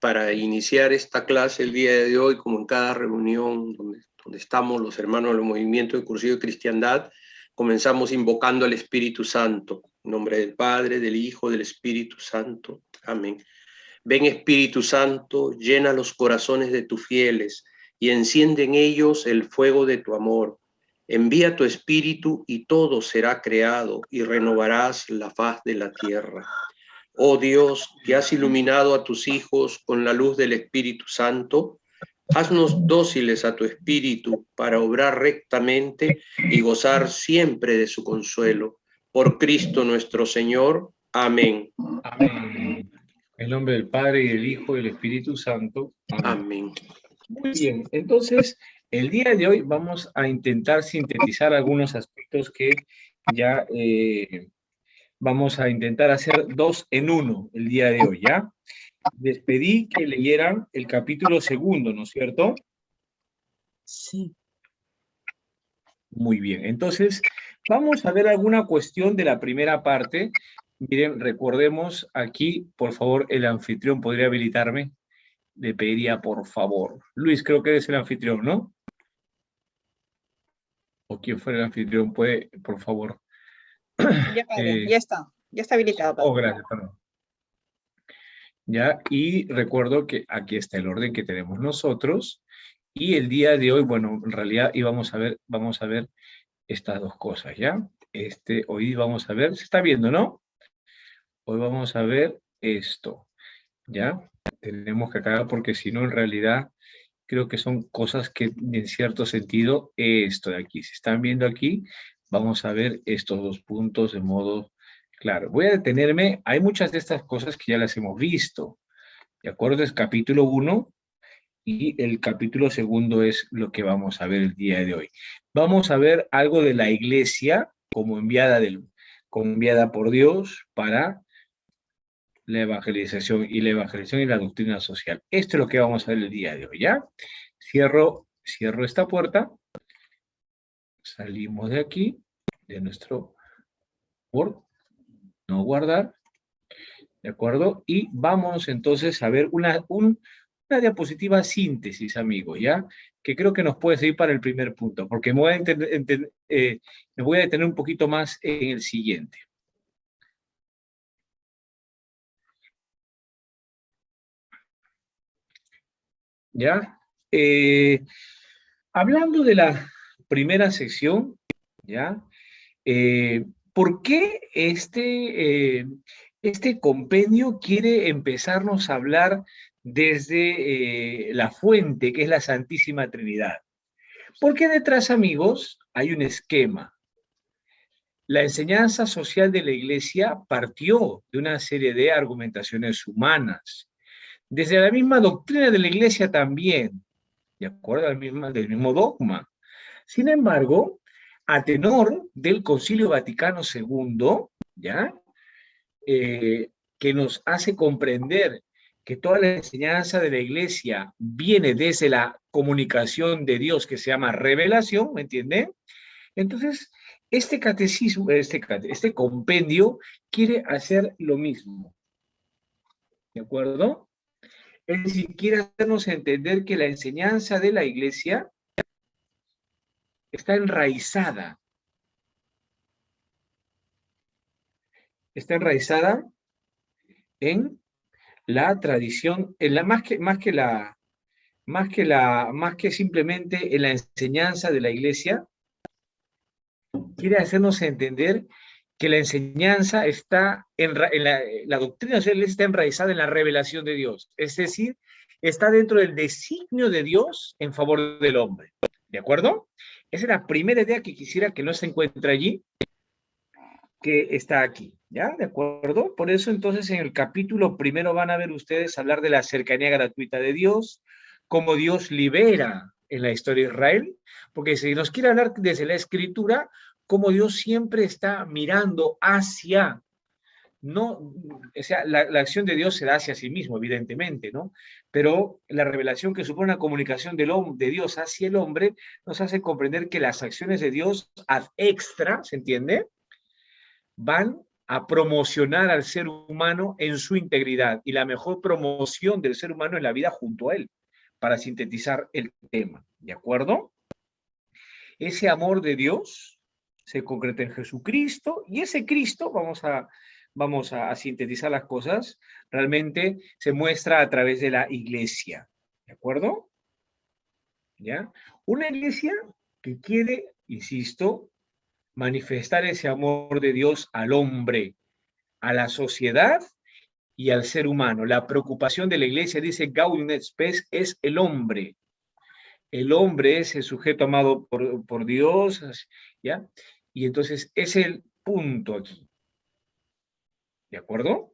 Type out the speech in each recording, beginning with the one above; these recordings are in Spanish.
para iniciar esta clase el día de hoy, como en cada reunión donde estamos los hermanos del movimiento de Cursillo de Cristiandad, comenzamos invocando al Espíritu Santo. En nombre del Padre, del Hijo, del Espíritu Santo. Amén. Ven, Espíritu Santo, llena los corazones de tus fieles y enciende en ellos el fuego de tu amor. Envía tu Espíritu y todo será creado y renovarás la faz de la tierra. Oh Dios, que has iluminado a tus hijos con la luz del Espíritu Santo, haznos dóciles a tu Espíritu para obrar rectamente y gozar siempre de su consuelo. Por Cristo nuestro Señor. Amén. Amén. En nombre del Padre, y del Hijo, y del Espíritu Santo. Amén. Amén. Muy bien, entonces, el día de hoy vamos a intentar sintetizar algunos aspectos que ya vamos a intentar hacer 2 en 1 el día de hoy, ¿ya? Les pedí que leyeran el capítulo 2, ¿no es cierto? Sí. Muy bien, entonces vamos a ver alguna cuestión de la primera parte. Miren, recordemos aquí, por favor, el anfitrión podría habilitarme. Le pediría, por favor. Luis, creo que eres el anfitrión, ¿no? O quien fuera el anfitrión puede, por favor. Ya, padre, ya está habilitado. Padre. Oh, gracias, perdón. Ya, y recuerdo que aquí está el orden que tenemos nosotros. Y el día de hoy, bueno, en realidad íbamos a ver estas dos cosas, ¿ya? Hoy vamos a ver, se está viendo, ¿no? Hoy vamos a ver esto, ¿ya? Tenemos que acabar porque si no, en realidad, creo que son cosas que, en cierto sentido, esto de aquí, se están viendo aquí, vamos a ver estos dos puntos de modo claro. Voy a detenerme, hay muchas de estas cosas que ya las hemos visto, ¿de acuerdo? Es capítulo 1 y el capítulo 2 es lo que vamos a ver el día de hoy. Vamos a ver algo de la iglesia como enviada por Dios para la evangelización y la doctrina social. Esto es lo que vamos a ver el día de hoy, ¿ya? Cierro esta puerta, salimos de aquí, de nuestro Word, no guardar, ¿de acuerdo? Y vamos entonces a ver una diapositiva síntesis, amigos, ¿ya? Que creo que nos puede servir para el primer punto, porque me voy a detener un poquito más en el siguiente. ¿Ya? Hablando de la primera sección, ¿ya? ¿Por qué este compendio quiere empezarnos a hablar desde la fuente, que es la Santísima Trinidad? Porque detrás, amigos, hay un esquema. La enseñanza social de la Iglesia partió de una serie de argumentaciones humanas. Desde la misma doctrina de la Iglesia también, de acuerdo del mismo dogma. Sin embargo, a tenor del Concilio Vaticano II, ¿ya? Que nos hace comprender que toda la enseñanza de la Iglesia viene desde la comunicación de Dios que se llama revelación, ¿me entienden? Entonces, este catecismo, este compendio quiere hacer lo mismo, ¿de acuerdo? Es decir, quiere hacernos entender que la enseñanza de la Iglesia está enraizada. Está enraizada en la tradición, en la, más que simplemente en la enseñanza de la Iglesia, quiere hacernos entender que la enseñanza está la doctrina de la Iglesia está enraizada en la revelación de Dios, es decir, está dentro del designio de Dios en favor del hombre, ¿de acuerdo? Esa es la primera idea que quisiera que no se encuentre allí, que está aquí, ¿ya? ¿De acuerdo? Por eso entonces en el capítulo primero van a ver ustedes hablar de la cercanía gratuita de Dios, cómo Dios libera en la historia de Israel, porque si nos quiere hablar desde la Escritura, cómo Dios siempre está mirando hacia, no, o sea, la acción de Dios se da hacia sí mismo, evidentemente, ¿no? Pero la revelación que supone una comunicación de Dios hacia el hombre nos hace comprender que las acciones de Dios ad extra, ¿se entiende?, van a promocionar al ser humano en su integridad. Y la mejor promoción del ser humano es la vida junto a él, para sintetizar el tema. ¿De acuerdo? Ese amor de Dios se concreta en Jesucristo, y ese Cristo, vamos a sintetizar las cosas, realmente se muestra a través de la iglesia. ¿De acuerdo? ¿Ya? Una iglesia que quiere, insisto, manifestar ese amor de Dios al hombre, a la sociedad y al ser humano. La preocupación de la iglesia, dice Gaudium et Spes, es el hombre. El hombre es el sujeto amado por Dios, ¿ya? Y entonces es el punto aquí. ¿De acuerdo?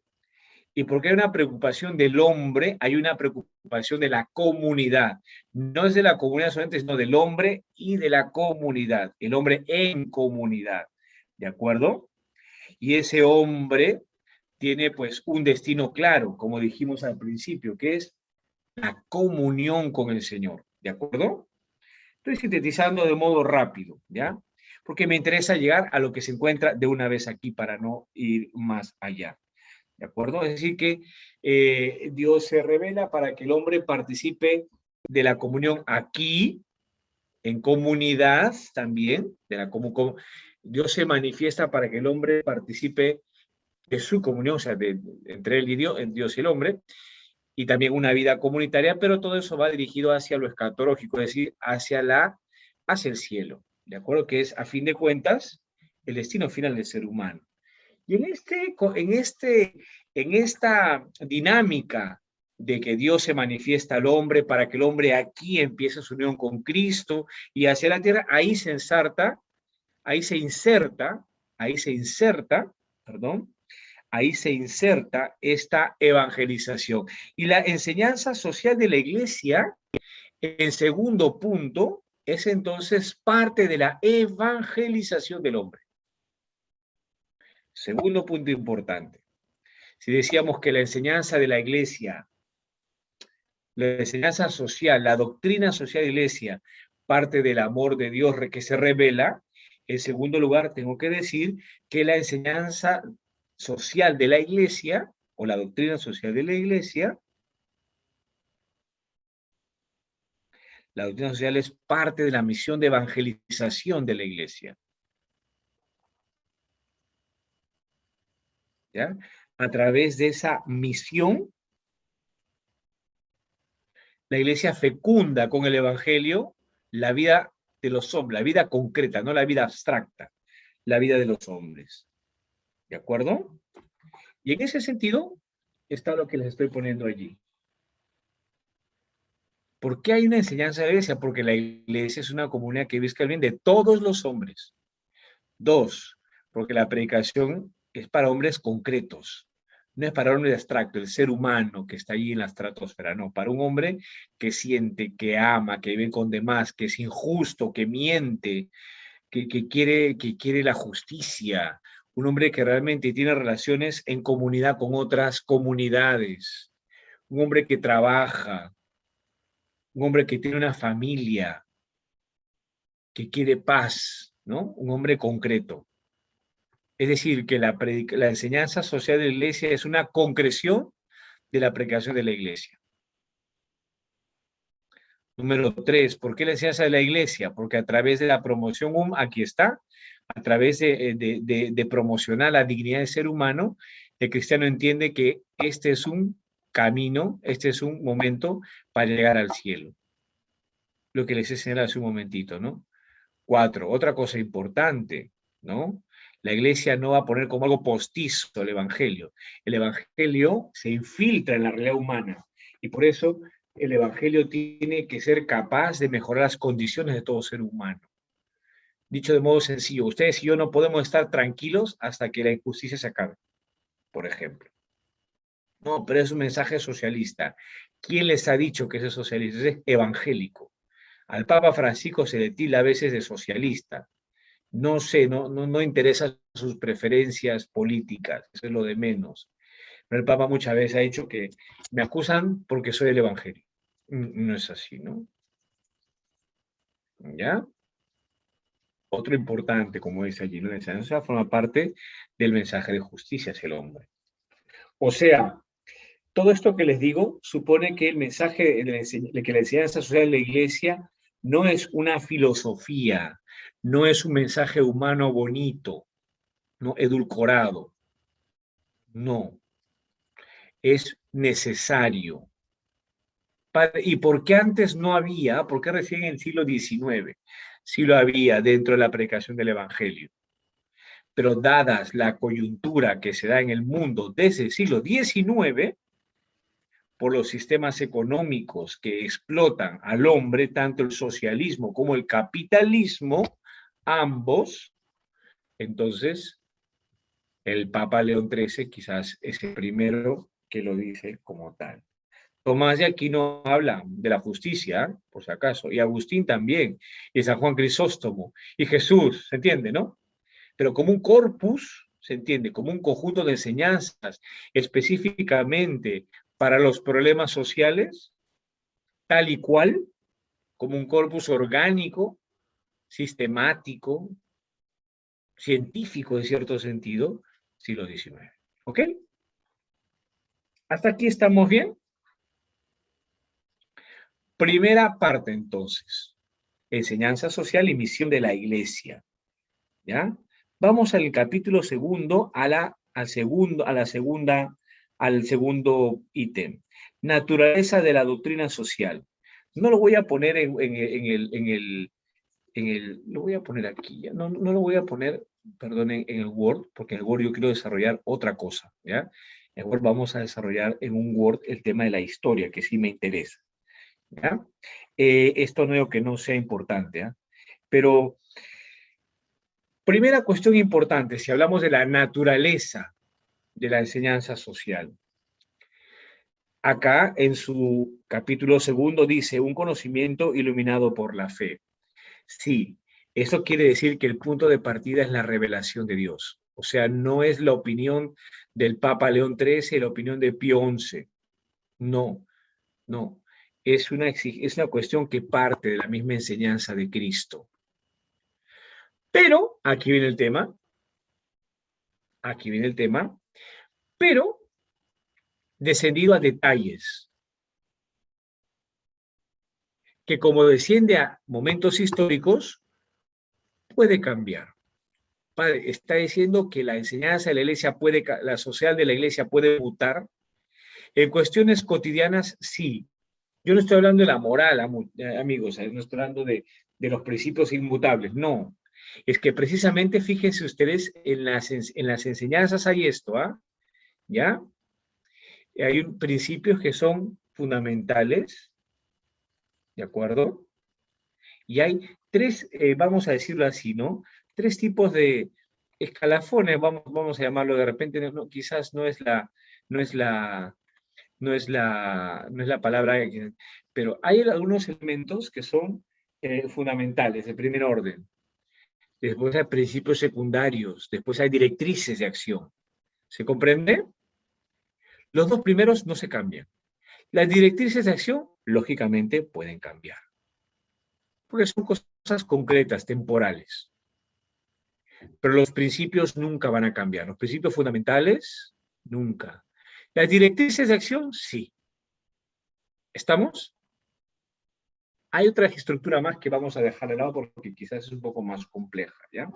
Y porque hay una preocupación del hombre, hay una preocupación de la comunidad. No es de la comunidad solamente, sino del hombre y de la comunidad. El hombre en comunidad. ¿De acuerdo? Y ese hombre tiene pues un destino claro, como dijimos al principio, que es la comunión con el Señor. ¿De acuerdo? Estoy sintetizando de modo rápido, ¿ya? Porque me interesa llegar a lo que se encuentra de una vez aquí para no ir más allá. ¿De acuerdo? Es decir, que Dios se revela para que el hombre participe de la comunión aquí, en comunidad también, Dios se manifiesta para que el hombre participe de su comunión, o sea, entre él y Dios, Dios y el hombre, y también una vida comunitaria, pero todo eso va dirigido hacia lo escatológico, es decir, hacia el cielo, ¿de acuerdo? Que es, a fin de cuentas, el destino final del ser humano. Y en esta dinámica de que Dios se manifiesta al hombre para que el hombre aquí empiece su unión con Cristo y hacia la tierra, ahí se inserta esta evangelización. Y la enseñanza social de la iglesia, en segundo punto, es entonces parte de la evangelización del hombre. Segundo punto importante. Si decíamos que la enseñanza de la iglesia, la enseñanza social, la doctrina social de la iglesia, parte del amor de Dios que se revela, en segundo lugar tengo que decir que la enseñanza social de la iglesia, o la doctrina social de la iglesia, la doctrina social es parte de la misión de evangelización de la iglesia. ¿Ya? A través de esa misión, la iglesia fecunda con el evangelio la vida de los hombres, la vida concreta, no la vida abstracta, la vida de los hombres. ¿De acuerdo? Y en ese sentido está lo que les estoy poniendo allí. ¿Por qué hay una enseñanza de la iglesia? Porque la iglesia es una comunidad que busca el bien de todos los hombres. 2, porque la predicación es para hombres concretos. No es para un hombre abstracto, el ser humano que está allí en la estratosfera, no, para un hombre que siente, que ama, que vive con demás, que es injusto, que miente, que quiere la justicia, un hombre que realmente tiene relaciones en comunidad con otras comunidades, un hombre que trabaja, un hombre que tiene una familia, que quiere paz, ¿no? Un hombre concreto. Es decir, que la enseñanza social de la iglesia es una concreción de la predicación de la iglesia. Número 3, ¿por qué la enseñanza de la iglesia? Porque a través de la promoción, aquí está, a través de promocionar la dignidad del ser humano, el cristiano entiende que este es un camino, este es un momento para llegar al cielo. Lo que les he señalado hace un momentito, ¿no? 4, otra cosa importante, ¿no? La iglesia no va a poner como algo postizo el evangelio. El evangelio se infiltra en la realidad humana y por eso el evangelio tiene que ser capaz de mejorar las condiciones de todo ser humano. Dicho de modo sencillo, ustedes y yo no podemos estar tranquilos hasta que la injusticia se acabe, por ejemplo. No, pero es un mensaje socialista. ¿Quién les ha dicho que es socialista? Es evangélico. Al Papa Francisco se le tilda a veces de socialista. No sé, no interesa sus preferencias políticas, eso es lo de menos. Pero el Papa muchas veces ha dicho que me acusan porque soy el Evangelio. No es así, ¿no? ¿Ya? Otro importante, como dice allí, ¿no? La enseñanza social forma parte del mensaje de justicia hacia el hombre. O sea, todo esto que les digo supone que el mensaje de que la enseñanza social de la Iglesia no es una filosofía, no es un mensaje humano bonito, no edulcorado, no, es necesario. ¿Y por qué antes no había? ¿Por qué recién en el siglo XIX sí lo había dentro de la predicación del Evangelio? Pero dadas la coyuntura que se da en el mundo desde el siglo XIX, por los sistemas económicos que explotan al hombre, tanto el socialismo como el capitalismo, ambos, entonces el Papa León XIII quizás es el primero que lo dice como tal. Tomás de Aquino habla de la justicia, por si acaso, y Agustín también, y San Juan Crisóstomo, y Jesús, ¿se entiende, no? Pero como un corpus, se entiende, como un conjunto de enseñanzas específicamente para los problemas sociales, tal y cual, como un corpus orgánico, sistemático, científico en cierto sentido, siglo XIX. ¿Ok? ¿Hasta aquí estamos bien? Primera parte, entonces. Enseñanza social y misión de la Iglesia. ¿Ya? Vamos al capítulo segundo, al segundo ítem. Naturaleza de la doctrina social. No lo voy a poner lo voy a poner aquí, ¿ya? No, no lo voy a poner, perdón, en el Word, porque en el Word yo quiero desarrollar otra cosa, ¿ya? En el Word vamos a desarrollar en un Word el tema de la historia, que sí me interesa, ¿ya? Esto no digo que no sea importante, ¿ya? Pero primera cuestión importante, si hablamos de la naturaleza de la enseñanza social. Acá, en su capítulo segundo, dice, un conocimiento iluminado por la fe. Sí, eso quiere decir que el punto de partida es la revelación de Dios. O sea, no es la opinión del Papa León XIII, la opinión de Pío XI. No, no. Es una cuestión que parte de la misma enseñanza de Cristo. Pero, aquí viene el tema, pero descendido a detalles, que como desciende a momentos históricos, puede cambiar. Padre, está diciendo que la enseñanza de la iglesia la social de la iglesia puede mutar. En cuestiones cotidianas, sí. Yo no estoy hablando de la moral, amigos, no estoy hablando de los principios inmutables, no. Es que precisamente, fíjense ustedes, en las enseñanzas hay esto, ¿ah? ¿Ya? Hay principios que son fundamentales, ¿de acuerdo? Y hay tres, vamos a decirlo así, ¿no? Tres tipos de escalafones, vamos a llamarlo de repente, quizás no es la palabra, pero hay algunos elementos que son fundamentales, de primer orden. Después hay principios secundarios, después hay directrices de acción. ¿Se comprende? Los dos primeros no se cambian. Las directrices de acción, lógicamente, pueden cambiar. Porque son cosas concretas, temporales. Pero los principios nunca van a cambiar. Los principios fundamentales, nunca. Las directrices de acción, sí. ¿Estamos? Hay otra estructura más que vamos a dejar de lado porque quizás es un poco más compleja, ¿ya?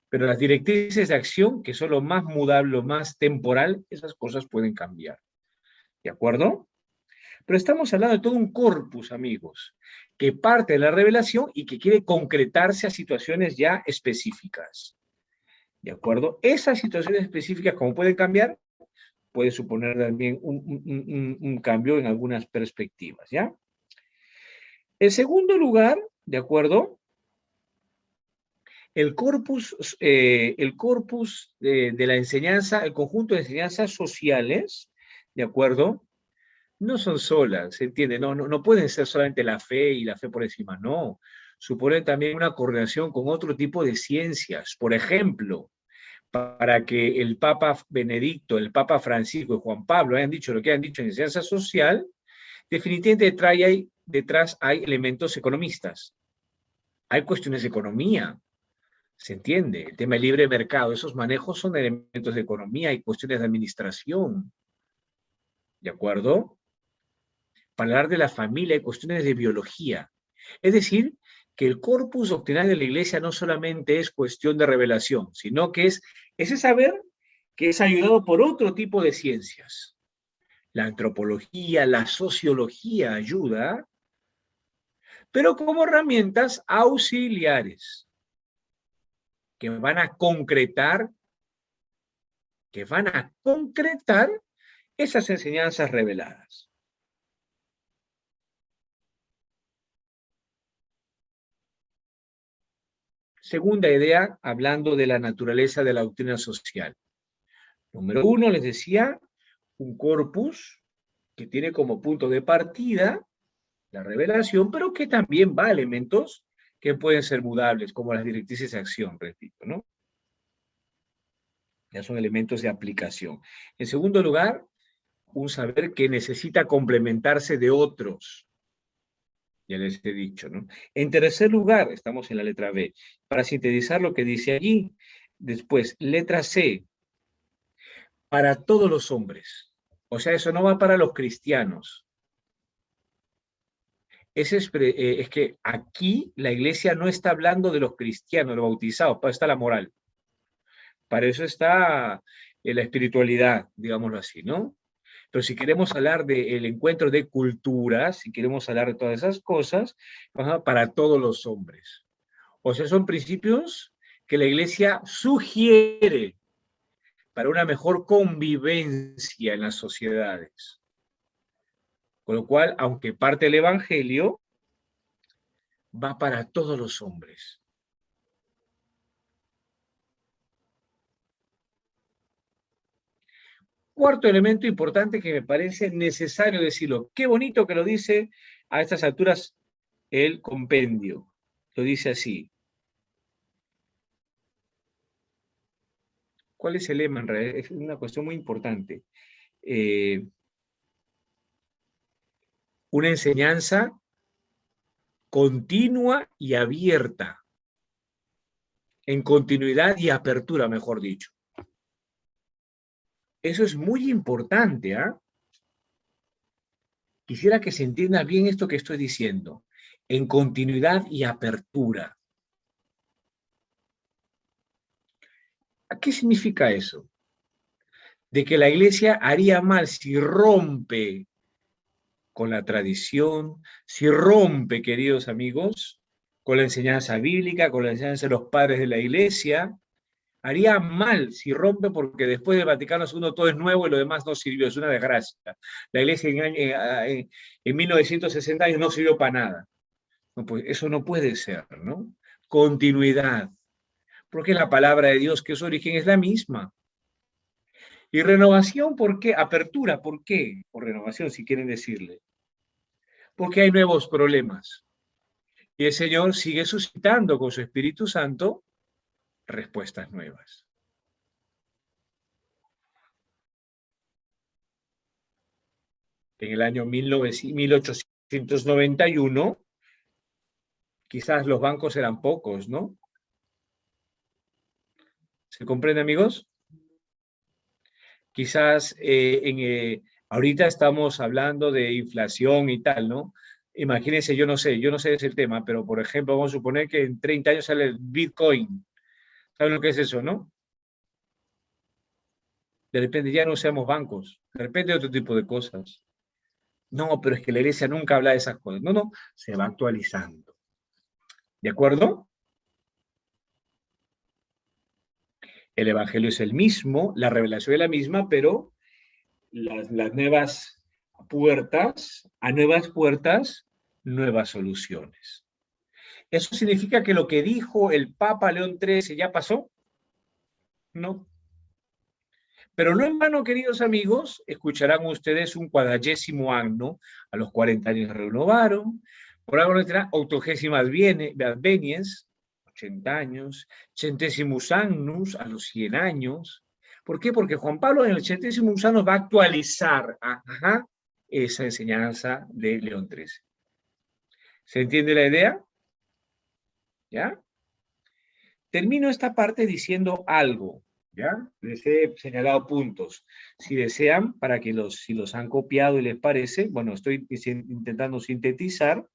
Pero las directrices de acción, que son lo más mudable, lo más temporal, esas cosas pueden cambiar. ¿De acuerdo? Pero estamos hablando de todo un corpus, amigos, que parte de la revelación y que quiere concretarse a situaciones ya específicas. ¿De acuerdo? Esas situaciones específicas, como pueden cambiar, puede suponer también un cambio en algunas perspectivas, ¿ya? En segundo lugar, ¿de acuerdo? El corpus de la enseñanza, el conjunto de enseñanzas sociales, ¿de acuerdo? No son solas, ¿se entiende? No pueden ser solamente la fe y la fe por encima, no. Suponen también una coordinación con otro tipo de ciencias. Por ejemplo, para que el Papa Benedicto, el Papa Francisco y Juan Pablo hayan dicho lo que han dicho en enseñanza social, definitivamente detrás hay elementos economistas. Hay cuestiones de economía, ¿Se entiende? El tema del libre mercado, esos manejos son elementos de economía y cuestiones de administración. ¿De acuerdo? Para hablar de la familia y cuestiones de biología. Es decir, que el corpus doctrinal de la Iglesia no solamente es cuestión de revelación, sino que es ese saber que es ayudado por otro tipo de ciencias. La antropología, la sociología ayuda, pero como herramientas auxiliares que van a concretar esas enseñanzas reveladas. Segunda idea, hablando de la naturaleza de la doctrina social. Número uno, les decía, un corpus que tiene como punto de partida la revelación, pero que también va a elementos que pueden ser mudables, como las directrices de acción, repito, ¿no? Ya son elementos de aplicación. En segundo lugar, un saber que necesita complementarse de otros. Ya les he dicho, ¿no? En tercer lugar, estamos en la letra B, para sintetizar lo que dice allí. Después, letra C, para todos los hombres. O sea, eso no va para los cristianos. Es que aquí la iglesia no está hablando de los cristianos, los bautizados, para eso está la moral. Para eso está la espiritualidad, digámoslo así, ¿no? Pero si queremos hablar del encuentro de culturas, si queremos hablar de todas esas cosas, para todos los hombres. O sea, son principios que la iglesia sugiere para una mejor convivencia en las sociedades. Con lo cual, aunque parte del Evangelio, va para todos los hombres. Cuarto elemento importante que me parece necesario decirlo. Qué bonito que lo dice a estas alturas el compendio. Lo dice así. ¿Cuál es el lema en realidad? Es una cuestión muy importante. Una enseñanza continua y abierta. En continuidad y apertura, mejor dicho. Eso es muy importante, ¿ah? Quisiera que se entienda bien esto que estoy diciendo. En continuidad y apertura. ¿Qué significa eso? De que la iglesia haría mal si rompe con la tradición, si rompe, queridos amigos, con la enseñanza bíblica, con la enseñanza de los padres de la iglesia, haría mal si rompe porque después del Vaticano II todo es nuevo y lo demás no sirvió, es una desgracia. La iglesia en 1960 años no sirvió para nada. No, pues eso no puede ser, ¿no? Continuidad. Porque la palabra de Dios, que su origen es la misma. Y renovación, ¿por qué? Apertura, ¿por qué? O renovación, si quieren decirle. Porque hay nuevos problemas. Y el Señor sigue suscitando con su Espíritu Santo respuestas nuevas. En el año 1891, quizás los bancos eran pocos, ¿no? ¿Se comprende, amigos? Quizás ahorita estamos hablando de inflación y tal, ¿no? Imagínense, yo no sé ese tema, pero por ejemplo, vamos a suponer que en 30 años sale el Bitcoin. ¿Saben lo que es eso, no? De repente ya no seamos bancos, de repente otro tipo de cosas. No, pero es que la iglesia nunca habla de esas cosas. No, no, se va actualizando. ¿De acuerdo? El evangelio es el mismo, la revelación es la misma, pero las nuevas puertas, a nuevas puertas, nuevas soluciones. ¿Eso significa que lo que dijo el Papa León XIII ya pasó? No. Pero no en vano, queridos amigos, escucharán ustedes un 40º año, a los 40 años renovaron, por algo nuestra 80ª advenies, 80 años, 80º annus, a los 100 años. ¿Por qué? Porque Juan Pablo en el 80º año va a actualizar esa enseñanza de León XIII. ¿Se entiende la idea? ¿Ya? termino esta parte diciendo algo, ¿ya? Les he señalado puntos. Si desean, para que si los han copiado y les parece, bueno, estoy intentando sintetizar.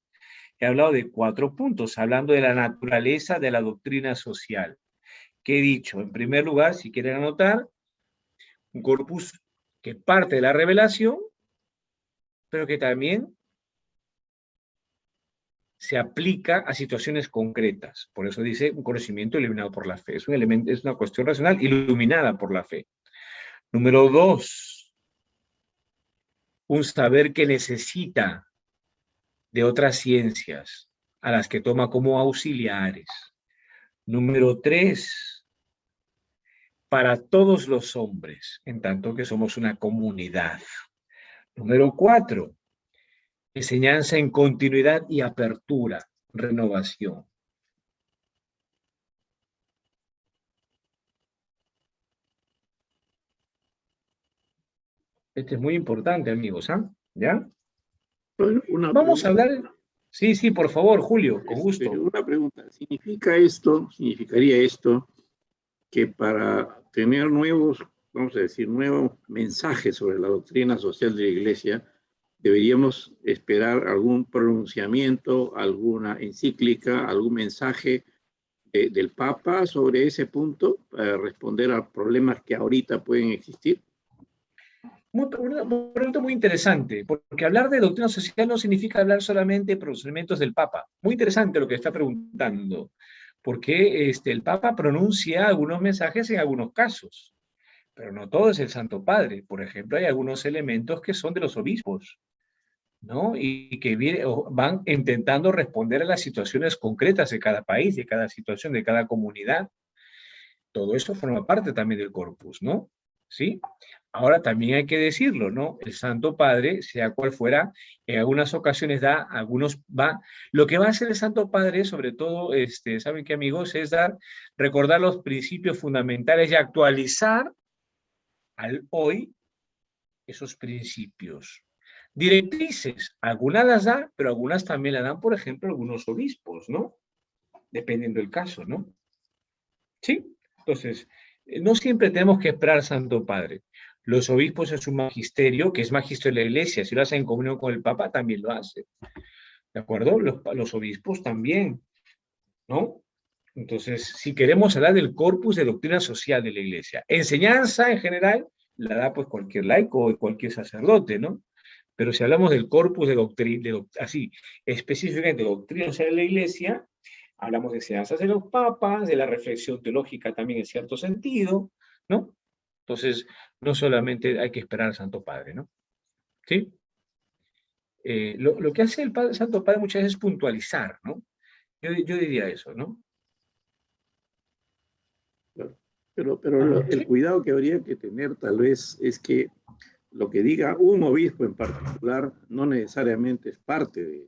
He hablado de 4 puntos, hablando de la naturaleza de la doctrina social. ¿Qué he dicho? En primer lugar, si quieren anotar, un corpus que parte de la revelación, pero que también se aplica a situaciones concretas. Por eso dice un conocimiento iluminado por la fe. Es un elemento, es una cuestión racional iluminada por la fe. Número 2, un saber que necesita de otras ciencias, a las que toma como auxiliares. Número 3, para todos los hombres, en tanto que somos una comunidad. Número 4, enseñanza en continuidad y apertura, renovación. Este es muy importante, amigos, ¿ah? ¿Ya? Vamos a hablar... Sí, sí, por favor, Julio, con gusto. Una pregunta. ¿Significaría esto que para tener nuevos, vamos a decir, nuevos mensajes sobre la doctrina social de la Iglesia, deberíamos esperar algún pronunciamiento, alguna encíclica, algún mensaje del Papa sobre ese punto para responder a problemas que ahorita pueden existir? Una pregunta muy interesante, porque hablar de doctrina social no significa hablar solamente de procedimientos del Papa. Muy interesante lo que está preguntando, porque el Papa pronuncia algunos mensajes en algunos casos, pero no todo es el Santo Padre. Por ejemplo, hay algunos elementos que son de los obispos, ¿no? Y que van intentando responder a las situaciones concretas de cada país, de cada situación, de cada comunidad. Todo eso forma parte también del corpus, ¿no? ¿Sí? Ahora también hay que decirlo, ¿no? El Santo Padre, sea cual fuera, en algunas ocasiones lo que va a hacer el Santo Padre, sobre todo, ¿saben qué, amigos? Es recordar los principios fundamentales y actualizar al hoy esos principios. Directrices, algunas las da, pero algunas también las dan, por ejemplo, algunos obispos, ¿no? Dependiendo del caso, ¿no? ¿Sí? Entonces, no siempre tenemos que esperar al Santo Padre. Los obispos es un magisterio, que es magisterio de la Iglesia. Si lo hacen en comunión con el Papa, también lo hace. ¿De acuerdo? Los obispos también, ¿no? Entonces, si queremos hablar del corpus de doctrina social de la Iglesia, enseñanza en general, la da pues cualquier laico o cualquier sacerdote, ¿no? Pero si hablamos del corpus de doctrina, así, específicamente de doctrina social de la Iglesia, hablamos de enseñanzas de los papas, de la reflexión teológica también en cierto sentido, ¿no? Entonces, no solamente hay que esperar al Santo Padre, ¿no? ¿Sí? Lo que hace el Santo Padre muchas veces es puntualizar, ¿no? Yo diría eso, ¿no? Pero el cuidado que habría que tener tal vez es que lo que diga un obispo en particular no necesariamente es parte de,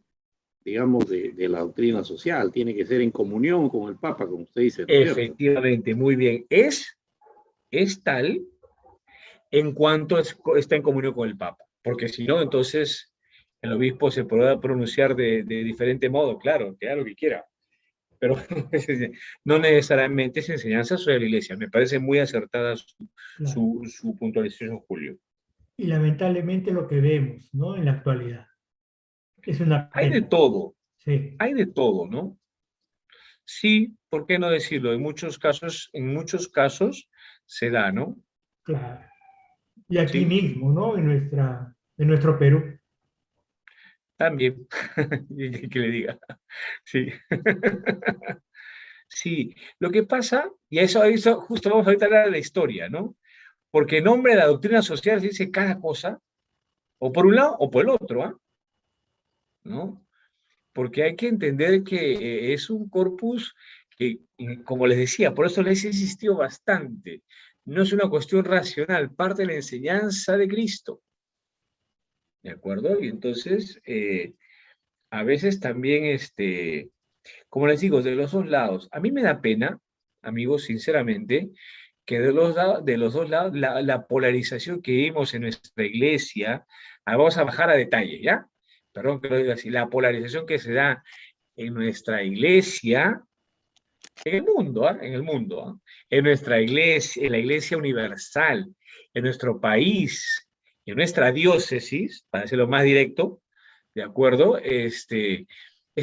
digamos, de la doctrina social, tiene que ser en comunión con el Papa, como usted dice, ¿no es cierto? Efectivamente, muy bien. Es tal en cuanto está en comunión con el Papa, porque si no, entonces el obispo se podrá pronunciar de diferente modo, claro, que haga lo que quiera, pero no necesariamente es enseñanza sobre la Iglesia. Me parece muy acertada su puntualización, Julio. Y lamentablemente lo que vemos, ¿no? En la actualidad. Es una pena. Hay de todo, sí. Hay de todo, ¿no? Sí, ¿por qué no decirlo? En muchos casos se da, ¿no? Claro. Y aquí Sí. mismo, ¿no? En nuestro Perú. También, que le diga. Sí. Sí, lo que pasa, y eso justo vamos ahorita a hablar de la historia, ¿no? Porque en nombre de la doctrina social se dice cada cosa, o por un lado o por el otro, ¿ah? ¿No? Porque hay que entender que es un corpus que, como les decía, por eso les he insistido bastante, no es una cuestión racional, parte de la enseñanza de Cristo. ¿De acuerdo? Y entonces, a veces también, como les digo, de los dos lados, a mí me da pena, amigos, sinceramente, que de los dos lados, la polarización que vimos en nuestra iglesia, vamos a bajar a detalle, ¿ya? Perdón que lo diga así, la polarización que se da en nuestra iglesia En el mundo, ¿ah? En el mundo, ¿ah? En nuestra iglesia, en la iglesia universal, en nuestro país, en nuestra diócesis, para hacerlo más directo, ¿de acuerdo? Es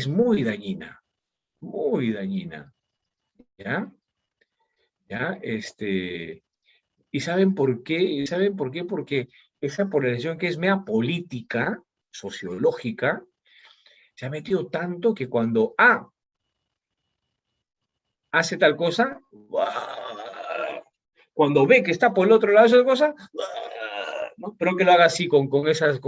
muy dañina, ¿ya? ¿Ya? ¿Y saben por qué? ¿Y saben por qué? Porque esa polarización que es mea política, sociológica, se ha metido tanto que cuando A hace tal cosa, ¡buah! Cuando ve que está por el otro lado de esa cosa, ¡buah! ¿No? Pero que lo haga así con esas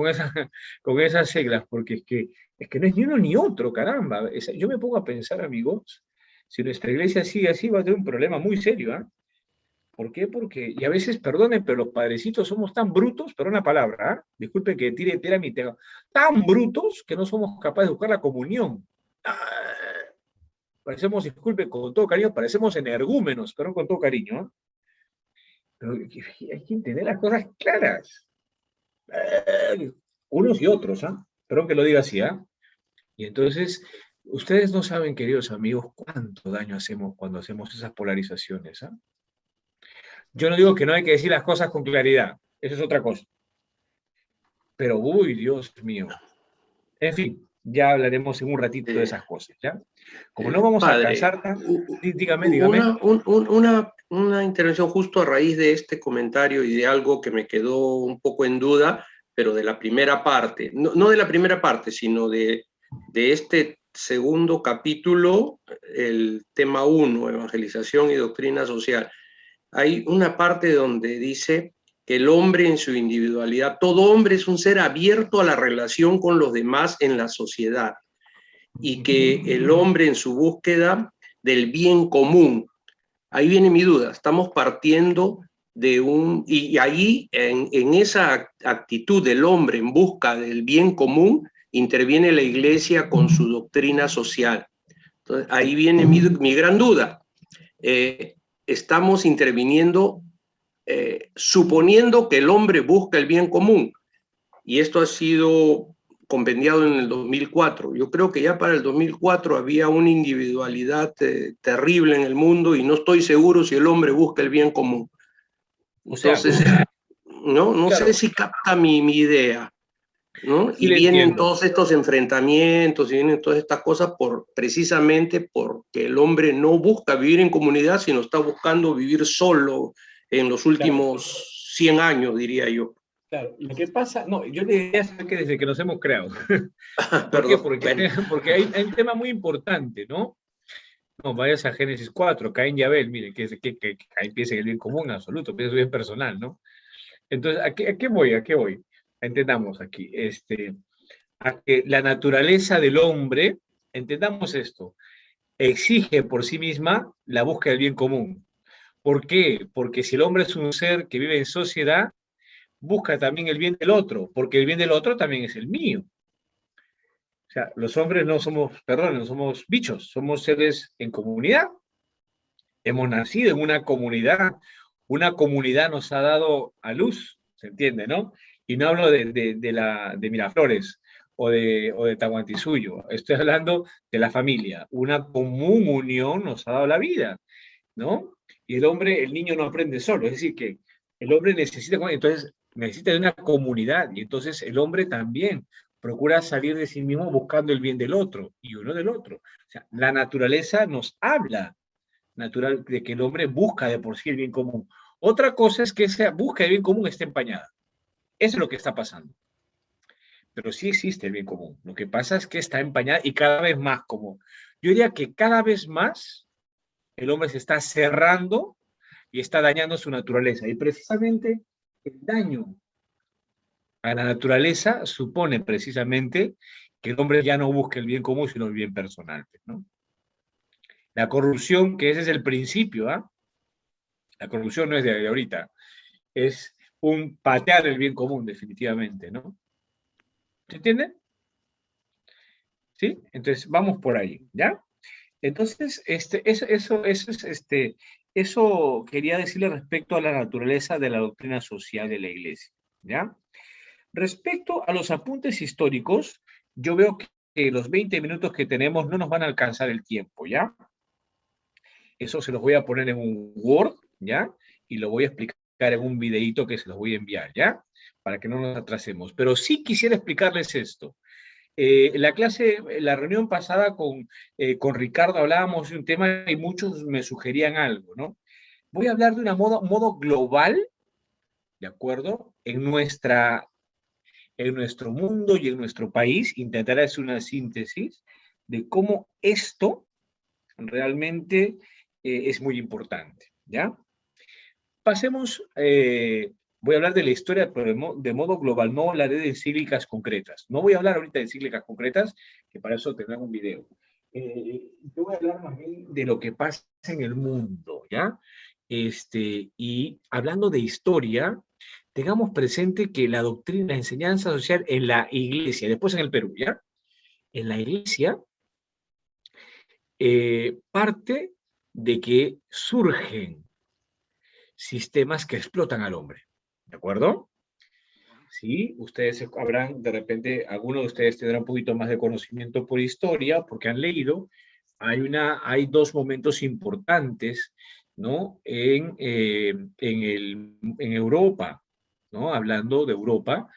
siglas, porque es que no es ni uno ni otro, caramba. Yo me pongo a pensar, amigos, si nuestra iglesia sigue así, va a tener un problema muy serio, ¿ah? ¿Por qué? Porque, y a veces, perdonen, pero los padrecitos somos tan brutos, pero una palabra, ¿ah? Disculpen que tire mi tema, tan brutos que no somos capaces de buscar la comunión. ¡Ah! Parecemos, disculpe, con todo cariño, parecemos energúmenos, pero no con todo cariño, ¿eh? Pero hay que entender las cosas claras. Unos y otros, ¿ah? Perdón que lo diga así, ¿ah? Y entonces, ustedes no saben, queridos amigos, cuánto daño hacemos cuando hacemos esas polarizaciones, ¿ah? Yo no digo que no hay que decir las cosas con claridad, eso es otra cosa. Pero, uy, Dios mío. En fin, ya hablaremos en un ratito de esas cosas, ¿ya? Como no vamos a alcanzar tan... Dígame. Una intervención justo a raíz de este comentario y de algo que me quedó un poco en duda, pero de la primera parte, no de la primera parte, sino de este segundo capítulo, el tema 1, evangelización y doctrina social. Hay una parte donde dice que el hombre en su individualidad, todo hombre es un ser abierto a la relación con los demás en la sociedad, y que el hombre en su búsqueda del bien común, ahí viene mi duda, estamos partiendo de y ahí en esa actitud del hombre en busca del bien común, interviene la iglesia con su doctrina social. Entonces, ahí viene mi gran duda. Estamos interviniendo suponiendo que el hombre busca el bien común, y esto ha sido compendiado en el 2004. Yo creo que ya para el 2004 había una individualidad terrible en el mundo y no estoy seguro si el hombre busca el bien común. Entonces, no claro, sé si capta mi idea, ¿no? Sí, y vienen todos estos enfrentamientos y vienen todas estas cosas precisamente porque el hombre no busca vivir en comunidad, sino está buscando vivir solo en los últimos 100 años, diría yo. Claro, lo que pasa, no, yo le diría que desde que nos hemos creado. ¿Por qué? Porque hay un tema muy importante, ¿no? No, vayas a Génesis 4, Caín y Abel, miren, que Caín piensa en el bien común, en absoluto, piensa en el bien personal, ¿no? Entonces, ¿a qué voy? Entendamos aquí, a que la naturaleza del hombre, entendamos esto, exige por sí misma la búsqueda del bien común. ¿Por qué? Porque si el hombre es un ser que vive en sociedad, busca también el bien del otro, porque el bien del otro también es el mío. O sea, los hombres no somos, perdón, no somos bichos, somos seres en comunidad. Hemos nacido en una comunidad nos ha dado a luz, ¿se entiende, no? Y no hablo de Miraflores o de Tahuantinsuyo, estoy hablando de la familia. Una común unión nos ha dado la vida, ¿no? Y el niño no aprende solo, es decir, que el hombre entonces necesita de una comunidad, y entonces el hombre también procura salir de sí mismo buscando el bien del otro, y uno del otro. O sea, la naturaleza nos habla de que el hombre busca de por sí el bien común. Otra cosa es que esa búsqueda del bien común esté empañada. Eso es lo que está pasando. Pero sí existe el bien común. Lo que pasa es que está empañada y cada vez más yo diría que cada vez más el hombre se está cerrando y está dañando su naturaleza. Y precisamente el daño a la naturaleza supone precisamente que el hombre ya no busque el bien común, sino el bien personal, ¿no? La corrupción, que ese es el principio, ¿ah? La corrupción no es de ahorita, es un patear el bien común, definitivamente, ¿no? ¿Se entiende? ¿Sí? Entonces, vamos por ahí, ¿ya? Entonces, eso quería decirle respecto a la naturaleza de la doctrina social de la Iglesia, ¿ya? Respecto a los apuntes históricos, yo veo que los 20 minutos que tenemos no nos van a alcanzar el tiempo, ¿ya? Eso se los voy a poner en un Word, ¿ya? Y lo voy a explicar en un videíto que se los voy a enviar, ¿ya? Para que no nos atrasemos. Pero sí quisiera explicarles esto. La reunión pasada con Ricardo hablábamos de un tema y muchos me sugerían algo, ¿no? Voy a hablar de un modo global, ¿de acuerdo? En nuestro mundo y en nuestro país, intentaré hacer una síntesis de cómo esto realmente es muy importante, ¿ya? Pasemos, voy a hablar de la historia, pero de modo global, no hablaré de encíclicas concretas. No voy a hablar ahorita de encíclicas concretas, que para eso tendrán un video. Yo voy a hablar más bien de lo que pasa en el mundo, ¿ya? Y hablando de historia, tengamos presente que la doctrina, la enseñanza social en la iglesia, después en el Perú, ¿ya? En la iglesia, parte de que surgen sistemas que explotan al hombre, ¿de acuerdo? Sí, ustedes habrán, de repente, algunos de ustedes tendrán un poquito más de conocimiento por historia, porque han leído, hay dos momentos importantes, ¿no? En Europa, ¿no? Hablando de Europa,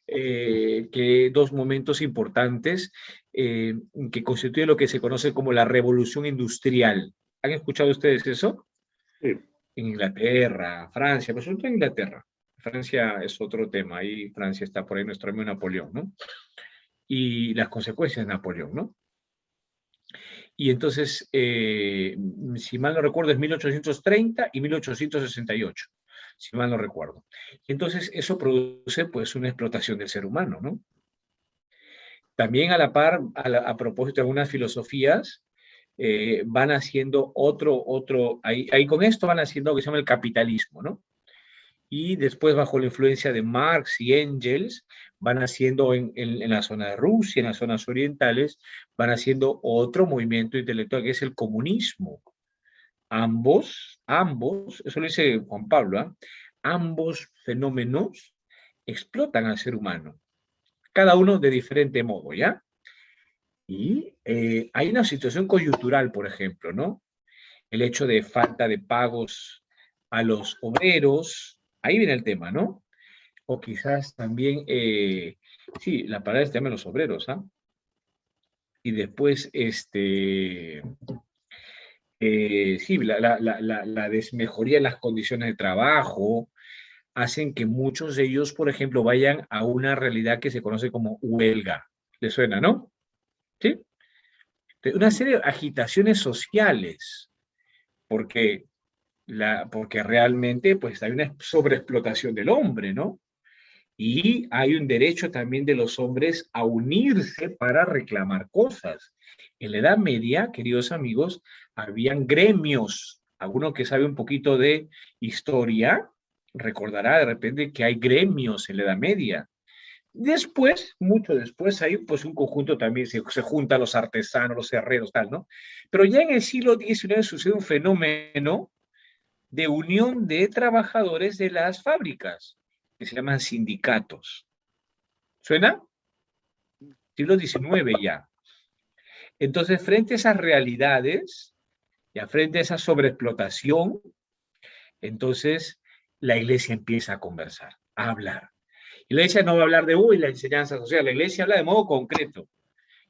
que dos momentos importantes que constituyen lo que se conoce como la revolución industrial. ¿Han escuchado ustedes eso? Sí. En Inglaterra, Francia, pero sobre todo en Inglaterra. Francia es otro tema, ahí Francia está por ahí nuestro amigo Napoleón, ¿no? Y las consecuencias de Napoleón, ¿no? Y entonces, si mal no recuerdo, es 1830 y 1868, si mal no recuerdo. Entonces, eso produce, pues, una explotación del ser humano, ¿no? También a la par, a propósito de algunas filosofías, van haciendo ahí con esto van haciendo lo que se llama el capitalismo, ¿no? Y después, bajo la influencia de Marx y Engels, van haciendo en la zona de Rusia, en las zonas orientales, van haciendo otro movimiento intelectual que es el comunismo. Ambos, eso lo dice Juan Pablo, ¿eh? Ambos fenómenos explotan al ser humano, cada uno de diferente modo, ¿ya? Y hay una situación coyuntural, por ejemplo, ¿no? El hecho de falta de pagos a los obreros, ahí viene el tema, ¿no? O quizás también, sí, la palabra es tema de los obreros, ¿ah? Y después, sí, la desmejoría en las condiciones de trabajo hacen que muchos de ellos, por ejemplo, vayan a una realidad que se conoce como huelga. ¿Le suena, no? ¿Sí? Una serie de agitaciones sociales, porque, porque realmente pues, hay una sobreexplotación del hombre, ¿no? Y hay un derecho también de los hombres a unirse para reclamar cosas. En la Edad Media, queridos amigos, habían gremios. Alguno que sabe un poquito de historia recordará de repente que hay gremios en la Edad Media. Después, mucho después, hay pues un conjunto también, se juntan los artesanos, los herreros, tal, ¿no? Pero ya en el siglo XIX sucede un fenómeno de unión de trabajadores de las fábricas, que se llaman sindicatos. ¿Suena? Siglo XIX ya. Entonces, frente a esas realidades, y frente a esa sobreexplotación, entonces la iglesia empieza a conversar, a hablar. Y la iglesia no va a hablar de la enseñanza social, la iglesia habla de modo concreto.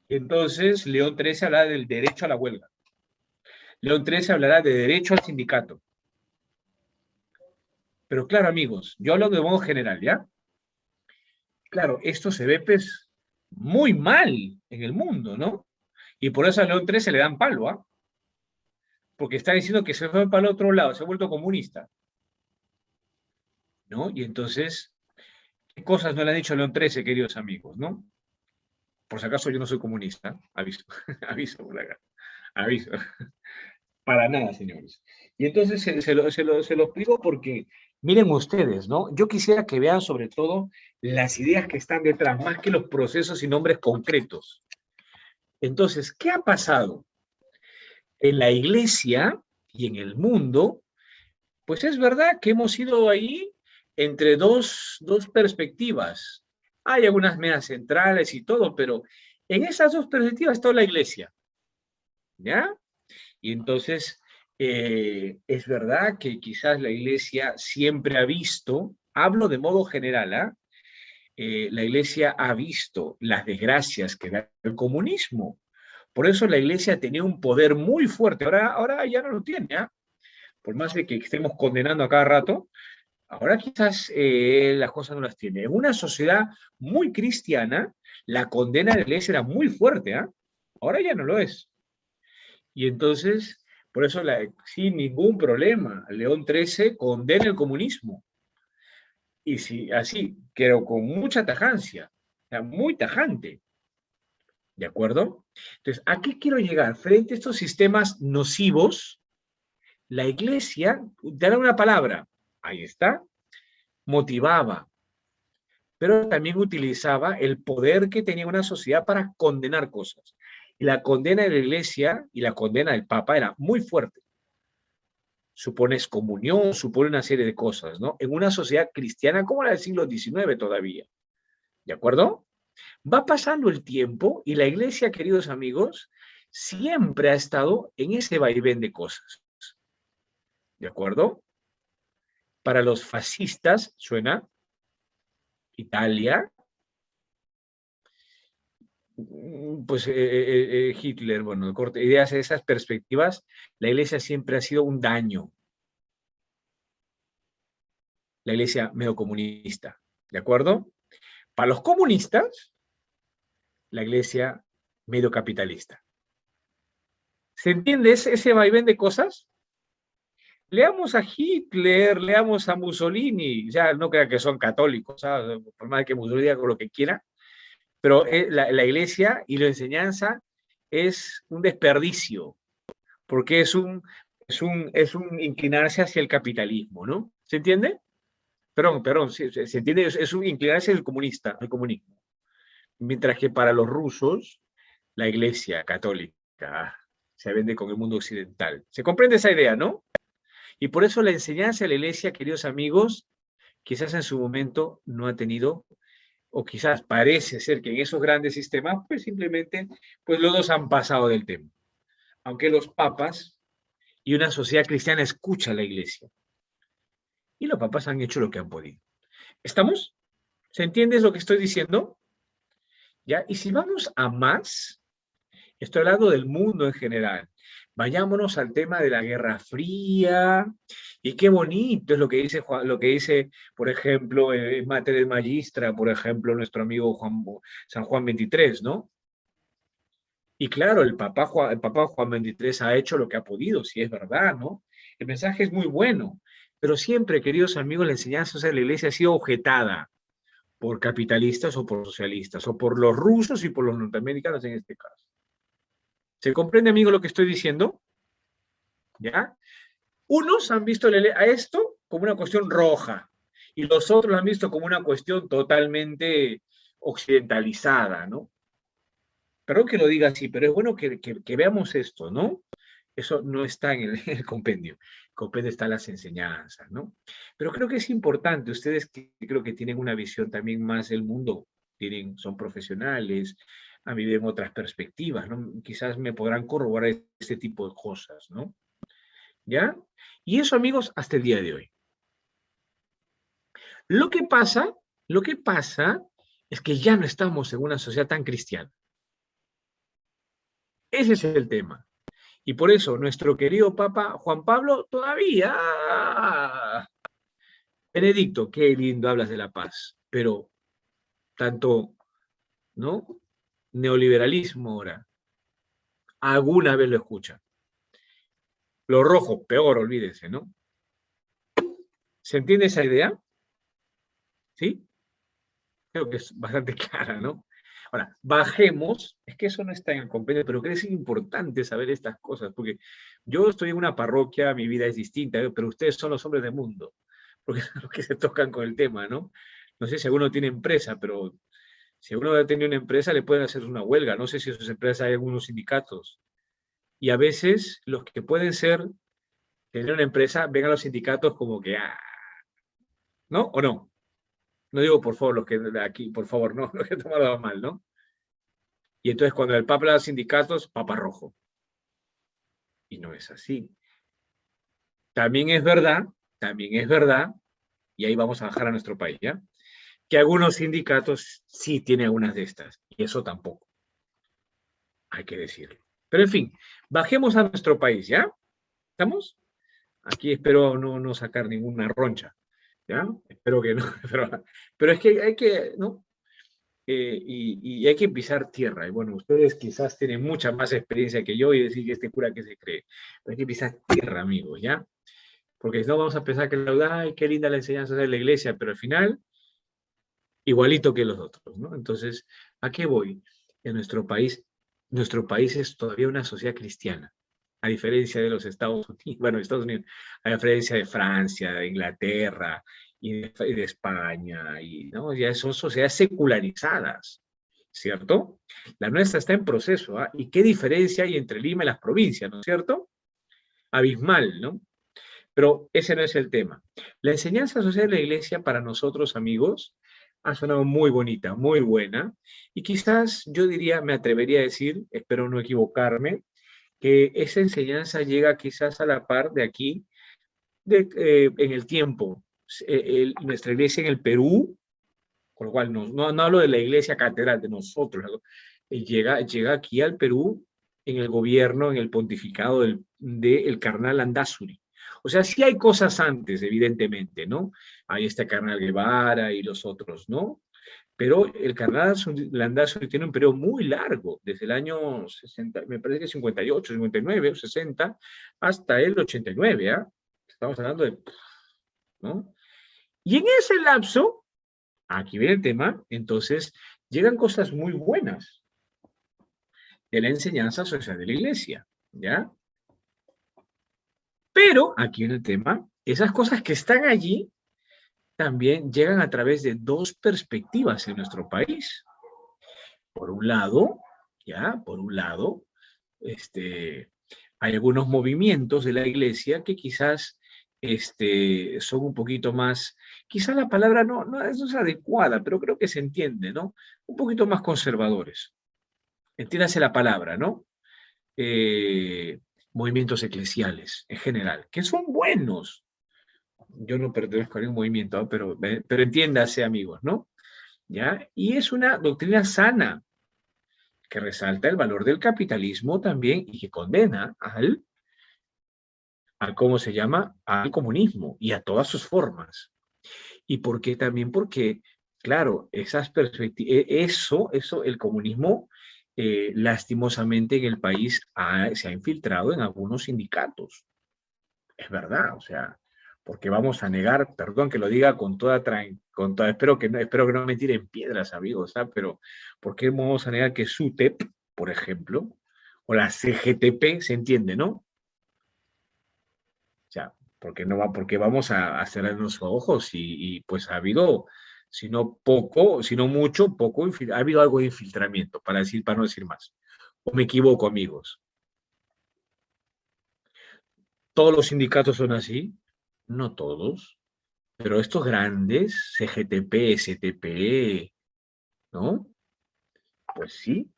Entonces, León XIII habla del derecho a la huelga. León XIII hablará de derecho al sindicato. Pero claro, amigos, yo hablo de modo general, ¿ya? Claro, esto se ve pues muy mal en el mundo, ¿no? Y por eso a León XIII le dan palo, ¿ah? Porque está diciendo que se fue para el otro lado, se ha vuelto comunista, ¿no? Y entonces, ¿qué cosas no le han dicho a León XIII, queridos amigos, ¿no? Por si acaso yo no soy comunista, aviso, aviso por acá, aviso. Para nada, señores. Y entonces se lo explico porque, miren ustedes, ¿no? Yo quisiera que vean sobre todo las ideas que están detrás, más que los procesos y nombres concretos. Entonces, ¿qué ha pasado? En la iglesia y en el mundo, pues es verdad que hemos ido ahí entre dos perspectivas. Hay algunas medias centrales y todo, pero en esas dos perspectivas está la iglesia, ¿ya? Y entonces, Es verdad que quizás la Iglesia siempre ha visto, hablo de modo general, la Iglesia ha visto las desgracias que da el comunismo. Por eso la Iglesia tenía un poder muy fuerte. Ahora ya no lo tiene, ¿ah? Por más de que estemos condenando a cada rato, ahora quizás las cosas no las tiene. En una sociedad muy cristiana, la condena de la Iglesia era muy fuerte, ¿ah? Ahora ya no lo es. Y entonces, por eso, sin ningún problema, León XIII condena el comunismo. Y sí, así, pero con mucha tajancia, o sea, muy tajante. ¿De acuerdo? Entonces, ¿a qué quiero llegar? Frente a estos sistemas nocivos, la Iglesia, te da una palabra, ahí está, motivaba, pero también utilizaba el poder que tenía una sociedad para condenar cosas. Y la condena de la Iglesia y la condena del Papa era muy fuerte. Supone excomunión, supone una serie de cosas, ¿no? En una sociedad cristiana como la del siglo XIX todavía. ¿De acuerdo? Va pasando el tiempo y la Iglesia, queridos amigos, siempre ha estado en ese vaivén de cosas. ¿De acuerdo? Para los fascistas, suena Italia, pues Hitler, bueno, ideas de esas perspectivas, la Iglesia siempre ha sido un daño. La Iglesia medio comunista, ¿de acuerdo? Para los comunistas, la Iglesia medio capitalista. ¿Se entiende ese vaivén de cosas? Leamos a Hitler, leamos a Mussolini, ya no crean que son católicos, ¿sabes? Por más que Mussolini diga lo que quiera, pero la Iglesia y la enseñanza es un desperdicio, porque es un inclinarse hacia el capitalismo, ¿no? ¿Se entiende? Perdón, se entiende, es un inclinarse al comunista, al comunismo. Mientras que para los rusos, la Iglesia católica se vende con el mundo occidental. ¿Se comprende esa idea, no? Y por eso la enseñanza de la Iglesia, queridos amigos, quizás en su momento no ha tenido, o quizás parece ser que en esos grandes sistemas, pues simplemente, pues los dos han pasado del tema. Aunque los papas y una sociedad cristiana escucha a la Iglesia. Y los papas han hecho lo que han podido. ¿Estamos? ¿Se entiende lo que estoy diciendo? ¿Ya? Y si vamos a más, estoy hablando del mundo en general. Vayámonos al tema de la Guerra Fría, y qué bonito es lo que dice, por ejemplo, Mater Magistra, por ejemplo, nuestro amigo San Juan XXIII, ¿no? Y claro, el Papa Juan XXIII ha hecho lo que ha podido, si es verdad, ¿no? El mensaje es muy bueno, pero siempre, queridos amigos, la enseñanza de la Iglesia ha sido objetada por capitalistas o por socialistas, o por los rusos y por los norteamericanos en este caso. ¿Se comprende, amigo, lo que estoy diciendo? ¿Ya? Unos han visto a esto como una cuestión roja y los otros lo han visto como una cuestión totalmente occidentalizada, ¿no? Perdón que lo diga así, pero es bueno que veamos esto, ¿no? Eso no está en el compendio. El compendio está en las enseñanzas, ¿no? Pero creo que es importante, ustedes que creo que tienen una visión también más del mundo, son profesionales, a mí ven otras perspectivas, ¿no? Quizás me podrán corroborar este tipo de cosas, ¿no? ¿Ya? Y eso, amigos, hasta el día de hoy. Lo que pasa es que ya no estamos en una sociedad tan cristiana. Ese es el tema. Y por eso nuestro querido Papa Juan Pablo todavía... Benedicto, qué lindo hablas de la paz, pero tanto, ¿no? Neoliberalismo ahora, alguna vez lo escuchan. Lo rojo, peor, olvídense, ¿no? ¿Se entiende esa idea? ¿Sí? Creo que es bastante clara, ¿no? Ahora, bajemos, es que eso no está en el compendio, pero creo que es importante saber estas cosas, porque yo estoy en una parroquia, mi vida es distinta, pero ustedes son los hombres del mundo, porque son los que se tocan con el tema, ¿no? No sé si alguno tiene empresa, pero si alguno ha tenido una empresa, le pueden hacer una huelga, no sé si en sus empresas hay algunos sindicatos. Y a veces los que pueden tener una empresa, ven a los sindicatos como que, ¿no? ¿O no? No digo, por favor, los que de aquí, por favor, no, los que tomaron mal, ¿no? Y entonces cuando el Papa habla de sindicatos, Papa rojo. Y no es así. también es verdad, y ahí vamos a bajar a nuestro país, ¿ya? Que algunos sindicatos sí tienen algunas de estas, y eso tampoco, hay que decirlo. Pero en fin, bajemos a nuestro país, ¿ya? ¿Estamos? Aquí espero no sacar ninguna roncha, ¿ya? Espero que no, pero es que hay que, ¿no? Y hay que pisar tierra. Y bueno, ustedes quizás tienen mucha más experiencia que yo y decir que este cura que se cree. Pero hay que pisar tierra, amigos, ¿ya? Porque si no vamos a pensar que ay, qué linda la enseñanza de la iglesia, pero al final, igualito que los otros, ¿no? Entonces, ¿a qué voy? En nuestro país es todavía una sociedad cristiana, a diferencia de los Estados Unidos, bueno, Estados Unidos, a diferencia de Francia, de Inglaterra y de España, ¿no? Ya son sociedades secularizadas, ¿cierto? La nuestra está en proceso, ¿ah? ¿Y qué diferencia hay entre Lima y las provincias, ¿no es cierto? Abismal, ¿no? Pero ese no es el tema. La enseñanza social de la iglesia para nosotros, amigos, ha sonado muy bonita, muy buena, y quizás yo diría, me atrevería a decir, espero no equivocarme, que esa enseñanza llega quizás a la par de aquí, en el tiempo. Nuestra iglesia en el Perú, con lo cual no hablo de la iglesia catedral, de nosotros, ¿no? Llega aquí al Perú en el gobierno, en el pontificado del cardenal Landázuri. O sea, sí hay cosas antes, evidentemente, ¿no? Ahí está el cardenal Guevara y los otros, ¿no? Pero el cardenal Landázuri tiene un periodo muy largo, desde el año 60, me parece que 58, 59 o 60, hasta el 89, ¿ah? Estamos hablando de, ¿no? Y en ese lapso, aquí viene el tema, entonces, llegan cosas muy buenas de la enseñanza social de la iglesia, ¿ya? Pero, aquí viene el tema, esas cosas que están allí también llegan a través de dos perspectivas en nuestro país. Por un lado, ¿ya? Por un lado, hay algunos movimientos de la iglesia que quizás son un poquito más, quizás la palabra no es adecuada, pero creo que se entiende, ¿no? Un poquito más conservadores. Entiéndase la palabra, ¿no? Movimientos eclesiales en general, que son buenos. Yo no pertenezco a ningún movimiento, pero entiéndase, amigos, ¿no? ¿Ya? Y es una doctrina sana, que resalta el valor del capitalismo también y que condena al ¿cómo se llama? Al comunismo y a todas sus formas. ¿Y por qué? También porque, claro, esas perspectivas, el comunismo, lastimosamente en el país se ha infiltrado en algunos sindicatos. Es verdad, o sea, porque vamos a negar, perdón que lo diga con toda espero que no me tiren piedras, amigos, ¿sabes? Pero ¿por qué vamos a negar que SUTEP, por ejemplo, o la CGTP, se entiende, ¿no? O sea, porque vamos a cerrar los ojos y pues ha habido, si no mucho, poco, ha habido algo de infiltramiento, para no decir más. ¿O me equivoco, amigos? ¿Todos los sindicatos son así? No todos. Pero estos grandes, CGTP, STP, ¿no? Pues sí.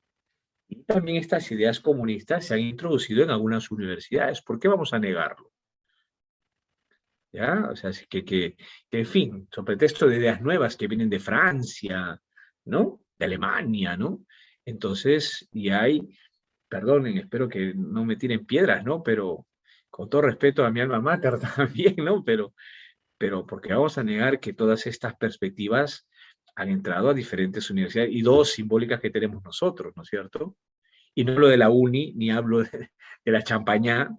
Y también estas ideas comunistas se han introducido en algunas universidades. ¿Por qué vamos a negarlo? ¿Ya? O sea, en fin, sobre pretexto de ideas nuevas que vienen de Francia, ¿no? De Alemania, ¿no? Entonces, perdonen, espero que no me tiren piedras, ¿no? Pero con todo respeto a mi alma mater también, ¿no? Pero porque vamos a negar que todas estas perspectivas han entrado a diferentes universidades y dos simbólicas que tenemos nosotros, ¿no es cierto? Y no hablo de la UNI, ni hablo de la Champañá,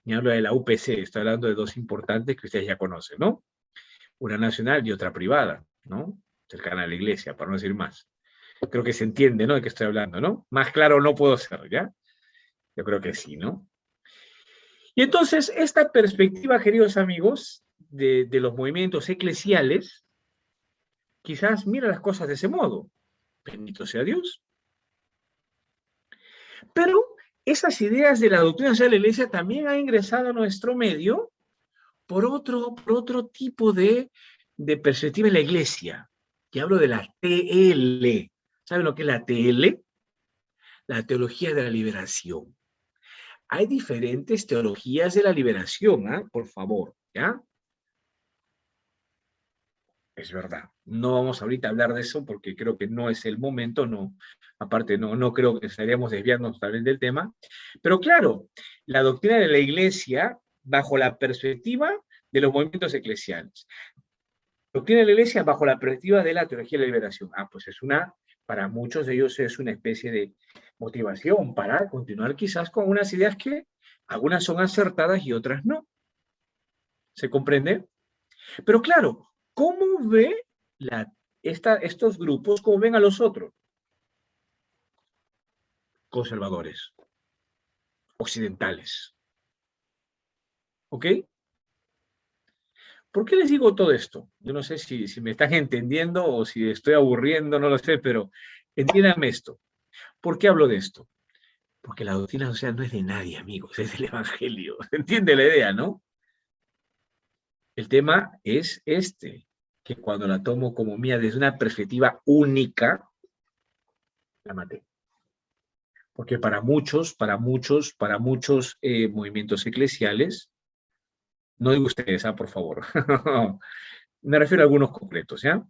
ni hablo de la UPC, estoy hablando de dos importantes que ustedes ya conocen, ¿no? Una nacional y otra privada, ¿no? Cercana a la iglesia, para no decir más. Creo que se entiende, ¿no? De qué estoy hablando, ¿no? Más claro no puedo ser, ¿ya? Yo creo que sí, ¿no? Y entonces, esta perspectiva, queridos amigos, de los movimientos eclesiales, quizás mira las cosas de ese modo. Bendito sea Dios. Pero esas ideas de la doctrina social de la iglesia también han ingresado a nuestro medio por otro tipo de perspectiva en la iglesia. Y hablo de la TL. ¿Saben lo que es la TL? La teología de la liberación. hay diferentes teologías de la liberación, ¿ah? Por favor, ¿ya? Es verdad. No vamos ahorita a hablar de eso porque creo que no es el momento, no. Aparte, no creo que estaríamos desviándonos tal vez del tema. Pero claro, la doctrina de la Iglesia, bajo la perspectiva de los movimientos eclesiales. Doctrina de la Iglesia bajo la perspectiva de la teología de la liberación. Pues es para muchos de ellos es una especie de motivación para continuar quizás con unas ideas que algunas son acertadas y otras no. ¿Se comprende? Pero claro, ¿cómo ve estos grupos, cómo ven a los otros? Conservadores, occidentales. ¿Ok? ¿Por qué les digo todo esto? Yo no sé si me están entendiendo o si estoy aburriendo, no lo sé, pero entiéndanme esto. ¿Por qué hablo de esto? Porque la doctrina social no es de nadie, amigos, es del Evangelio. ¿Se entiende la idea, no? El tema es que cuando la tomo como mía desde una perspectiva única, la maté. Porque para muchos movimientos eclesiales, no digo ustedes, por favor, me refiero a algunos concretos, ¿ya?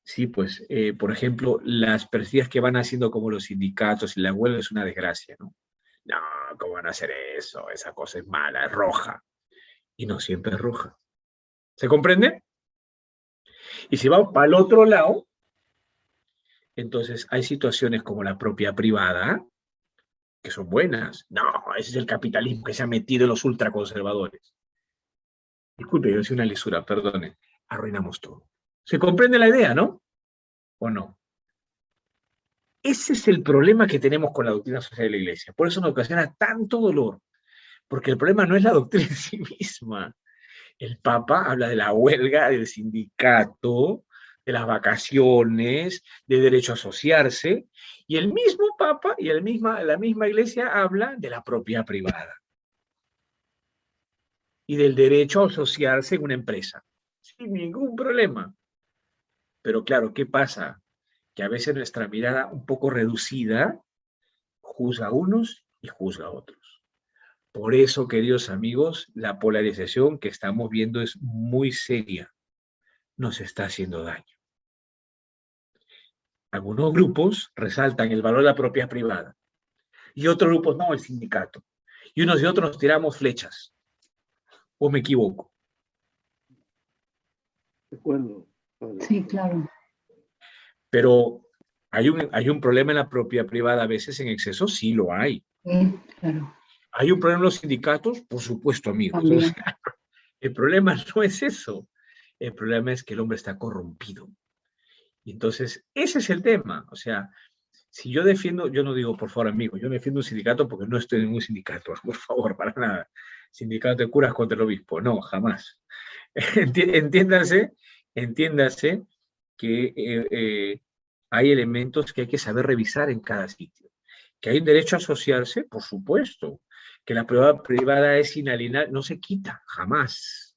Sí, pues, por ejemplo, las perspectivas que van haciendo como los sindicatos y la huelga es una desgracia, ¿no? No, ¿cómo van a hacer eso? Esa cosa es mala, es roja. Y no siempre es roja. ¿Se comprende? Y si vamos para el otro lado, entonces hay situaciones como la propiedad privada, que son buenas. No, ese es el capitalismo que se ha metido en los ultraconservadores. Disculpe, yo hice una lisura, perdone. Arruinamos todo. ¿Se comprende la idea, no? ¿O no? Ese es el problema que tenemos con la doctrina social de la Iglesia. Por eso nos ocasiona tanto dolor. Porque el problema no es la doctrina en sí misma. El Papa habla de la huelga, del sindicato, de las vacaciones, de derecho a asociarse, y el mismo Papa y la misma Iglesia habla de la propiedad privada y del derecho a asociarse en una empresa, sin ningún problema. Pero claro, ¿qué pasa? Que a veces nuestra mirada un poco reducida juzga a unos y juzga a otros. Por eso, queridos amigos, la polarización que estamos viendo es muy seria. Nos está haciendo daño. Algunos grupos resaltan el valor de la propiedad privada y otros grupos no, el sindicato. Y unos y otros nos tiramos flechas. ¿O me equivoco? De acuerdo. Sí, claro. Pero hay un problema en la propiedad privada a veces en exceso, sí lo hay. Sí, claro. ¿Hay un problema en los sindicatos? Por supuesto, amigos. O sea, el problema no es eso. El problema es que el hombre está corrompido. Y entonces, ese es el tema. O sea, si yo defiendo, yo no digo, por favor, amigo, yo defiendo un sindicato porque no estoy en ningún sindicato, por favor, para nada. Sindicato de curas contra el obispo, no, jamás. Entiéndase que hay elementos que hay que saber revisar en cada sitio. Que hay un derecho a asociarse, por supuesto. Que la propiedad privada es inalienable, no se quita, jamás.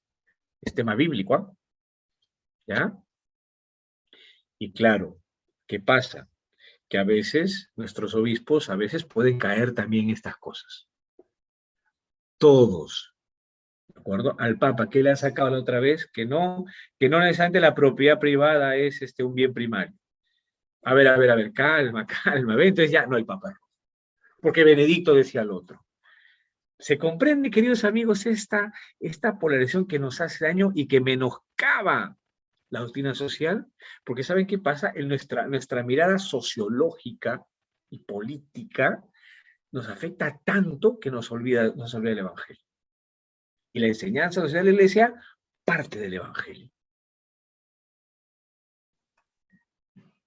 Es tema bíblico, ¿eh? ¿Ya? Y claro, ¿qué pasa? Que a veces nuestros obispos a veces pueden caer también en estas cosas. Todos, ¿de acuerdo? Al Papa, ¿qué le ha sacado la otra vez? Que no necesariamente la propiedad privada es un bien primario. A ver, calma. Entonces ya no hay Papa. Porque Benedicto decía al otro. ¿Se comprende, queridos amigos, esta polarización que nos hace daño y que menoscaba la doctrina social? Porque ¿saben qué pasa? En nuestra mirada sociológica y política nos afecta tanto que nos olvida el Evangelio. Y la enseñanza social de la Iglesia parte del Evangelio.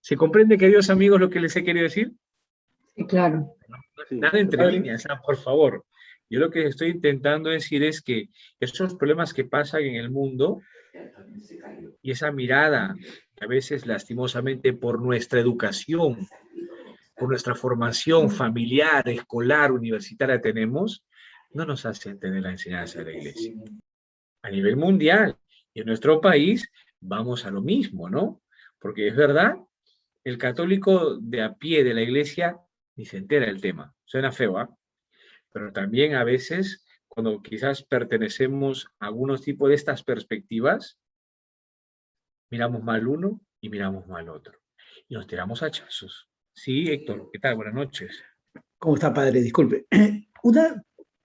¿Se comprende, queridos amigos, lo que les he querido decir? Sí, claro. Nada entre líneas, por favor. Yo lo que estoy intentando decir es que esos problemas que pasan en el mundo y esa mirada que a veces lastimosamente por nuestra educación, por nuestra formación familiar, escolar, universitaria tenemos, no nos hace entender la enseñanza de la Iglesia. A nivel mundial y en nuestro país vamos a lo mismo, ¿no? Porque es verdad el católico de a pie de la iglesia ni se entera del tema. Suena feo, ¿ah? Pero también a veces, cuando quizás pertenecemos a algunos tipos de estas perspectivas, miramos mal uno y miramos mal otro. Y nos tiramos hachazos. Sí, Héctor, ¿qué tal? Buenas noches. ¿Cómo está, padre? Disculpe.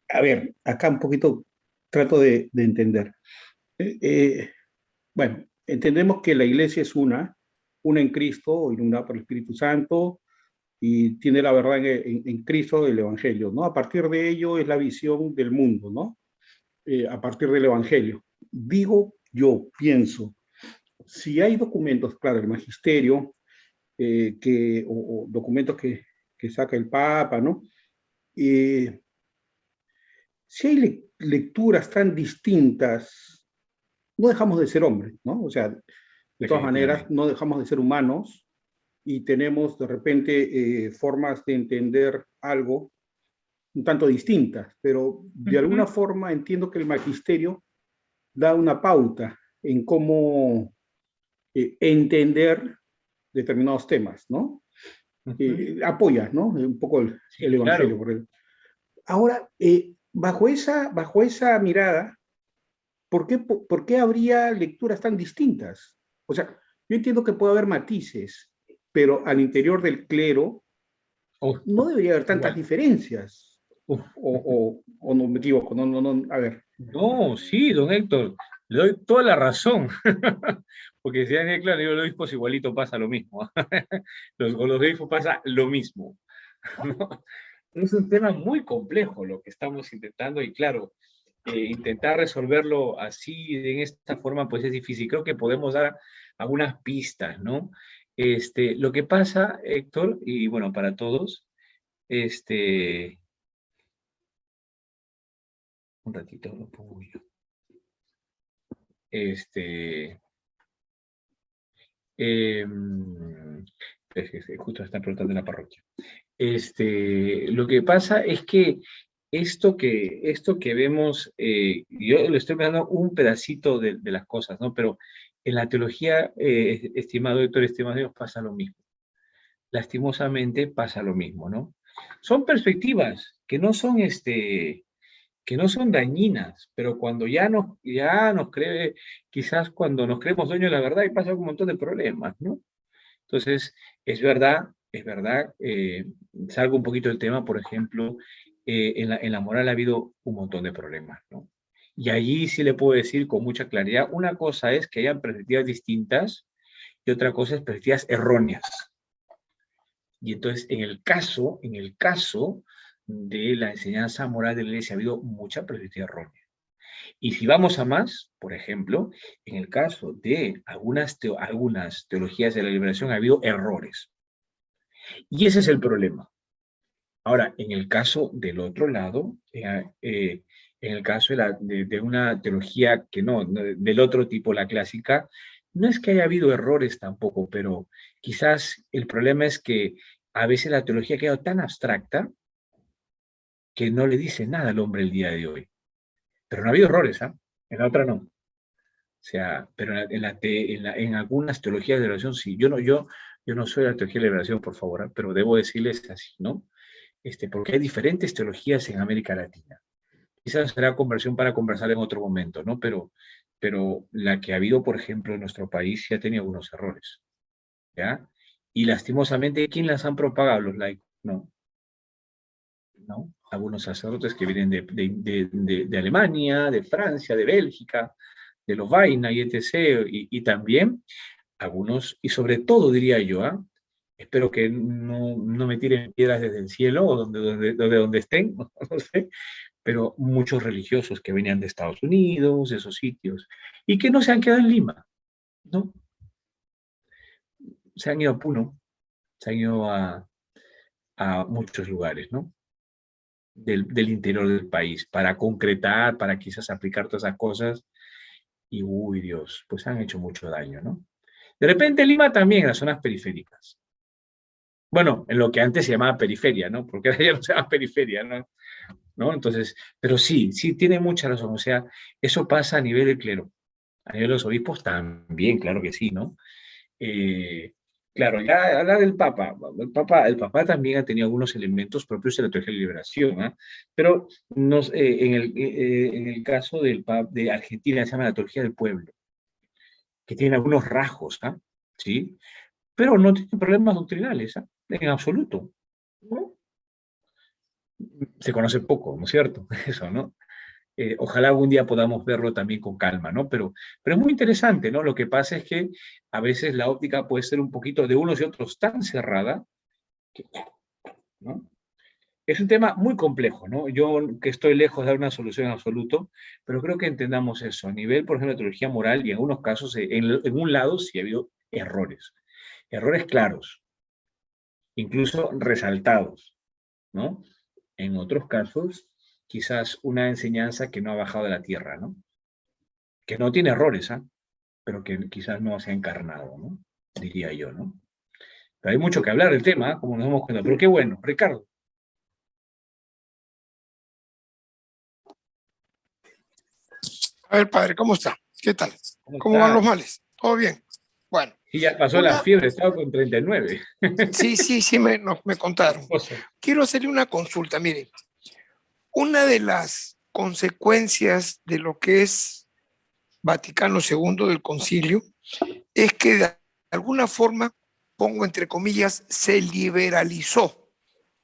A ver, acá un poquito trato de entender. Bueno, entendemos que la iglesia es una en Cristo, iluminada por el Espíritu Santo, y tiene la verdad en Cristo del Evangelio, ¿no? A partir de ello es la visión del mundo, ¿no? A partir del Evangelio. Digo, yo pienso, si hay documentos, claro, el magisterio, o documentos que saca el Papa, ¿no? Si hay lecturas tan distintas, no dejamos de ser hombres, ¿no? O sea, de todas maneras, no dejamos de ser humanos y tenemos de repente formas de entender algo un tanto distintas, pero de alguna forma entiendo que el magisterio da una pauta en cómo entender determinados temas, ¿no? Apoya, ¿no? Un poco el Evangelio. Claro. Ahora, bajo esa mirada, ¿por qué habría lecturas tan distintas? O sea, yo entiendo que puede haber matices, pero al interior del clero no debería haber tantas diferencias. O no me equivoco, a ver. No, sí, don Héctor, le doy toda la razón. Porque si hay claro, los obispos igualito pasa lo mismo. Con los obispos pasa lo mismo. ¿No? Es un tema muy complejo lo que estamos intentando y claro, intentar resolverlo así, en esta forma, pues es difícil. Creo que podemos dar algunas pistas, ¿no? Lo que pasa, Héctor, y bueno, para todos, un ratito lo pongo yo. Justo están preguntando en la parroquia. Lo que pasa es que esto que vemos, yo le estoy dando un pedacito de las cosas, ¿no? Pero en la teología, estimado Héctor, estimado Dios, pasa lo mismo. Lastimosamente pasa lo mismo, ¿no? Son perspectivas que no son dañinas, pero cuando ya nos cree, quizás cuando nos creemos dueños de la verdad y pasa un montón de problemas, ¿no? Entonces, es verdad, salgo un poquito del tema, por ejemplo, en la moral ha habido un montón de problemas, ¿no? Y allí sí le puedo decir con mucha claridad, una cosa es que hayan perspectivas distintas y otra cosa es perspectivas erróneas. Y entonces, en el caso de la enseñanza moral de la Iglesia ha habido mucha perspectiva errónea. Y si vamos a más, por ejemplo, en el caso de algunas teologías de la liberación ha habido errores. Y ese es el problema. Ahora, en el caso del otro lado, en el caso de una teología que no, del otro tipo, la clásica, no es que haya habido errores tampoco, pero quizás el problema es que a veces la teología ha quedado tan abstracta que no le dice nada al hombre el día de hoy. Pero no ha habido errores, ¿ah? En la otra no. O sea, pero en algunas teologías de liberación sí. Yo no soy de la teología de liberación, por favor, pero debo decirles así, ¿no? Porque hay diferentes teologías en América Latina. Quizás será conversión para conversar en otro momento, ¿no? Pero la que ha habido, por ejemplo, en nuestro país sí ha tenido algunos errores, ¿ya? Y lastimosamente, ¿quién las han propagado? Los laicos, ¿no? Algunos sacerdotes que vienen de Alemania, de Francia, de Bélgica, de Lovaina y etc. Y también algunos, y sobre todo diría yo, espero que no me tiren piedras desde el cielo o donde estén, no sé, pero muchos religiosos que venían de Estados Unidos, de esos sitios, y que no se han quedado en Lima, ¿no? Se han ido a Puno, se han ido a muchos lugares, ¿no? Del interior del país, para concretar, para quizás aplicar todas esas cosas, y uy Dios, pues han hecho mucho daño, ¿no? De repente Lima también, en las zonas periféricas. Bueno, en lo que antes se llamaba periferia, ¿no? Porque ahora ya no se llama periferia, ¿no? Entonces, pero sí, tiene mucha razón, o sea, eso pasa a nivel del clero, a nivel de los obispos también, claro que sí, ¿no? Claro, ya habla del Papa. El Papa también ha tenido algunos elementos propios de la teología de la liberación, ¿ah? Pero en el caso de Argentina se llama la teología del pueblo, que tiene algunos rasgos, ¿ah? ¿Sí? Pero no tiene problemas doctrinales, ¿ah? En absoluto, ¿no? Se conoce poco, ¿no es cierto? Eso, ¿no? Ojalá algún día podamos verlo también con calma, ¿no? Pero es muy interesante, ¿no? Lo que pasa es que a veces la óptica puede ser un poquito de unos y otros tan cerrada, que, ¿no? Es un tema muy complejo, ¿no? Yo que estoy lejos de dar una solución en absoluto, pero creo que entendamos eso. A nivel, por ejemplo, de teología moral, y en algunos casos, en un lado sí ha habido errores. Errores claros, incluso resaltados, ¿no? En otros casos, quizás una enseñanza que no ha bajado de la tierra, ¿no? Que no tiene errores, ¿ah? Pero que quizás no se ha encarnado, ¿no? Diría yo, ¿no? Pero hay mucho que hablar del tema, ¿eh? Como nos damos cuenta. Pero qué bueno, Ricardo. A ver, padre, ¿cómo está? ¿Qué tal? ¿Cómo van los males? ¿Todo bien? Bueno. Y ya pasó la fiebre, estaba con 39. Sí, me contaron. Quiero hacerle una consulta, mire. Una de las consecuencias de lo que es Vaticano II del concilio es que de alguna forma, pongo entre comillas, se liberalizó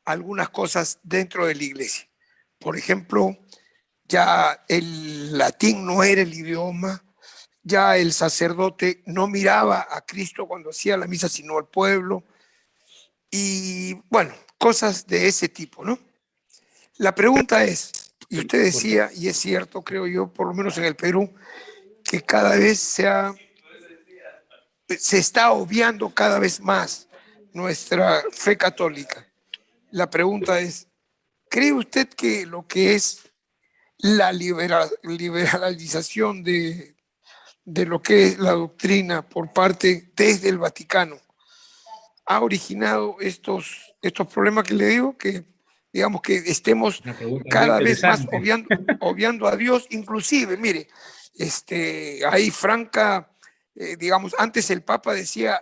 algunas cosas dentro de la iglesia. Por ejemplo, ya el latín no era el idioma, ya el sacerdote no miraba a Cristo cuando hacía la misa, sino al pueblo, y bueno, cosas de ese tipo, ¿no? La pregunta es, y usted decía, y es cierto, creo yo, por lo menos en el Perú, que cada vez se está obviando cada vez más nuestra fe católica. La pregunta es, ¿cree usted que lo que es la liberalización de lo que es la doctrina por parte desde el Vaticano ha originado estos problemas que le digo, que digamos que estemos cada vez más obviando a Dios? Inclusive, mire, hay franca, digamos, antes el Papa decía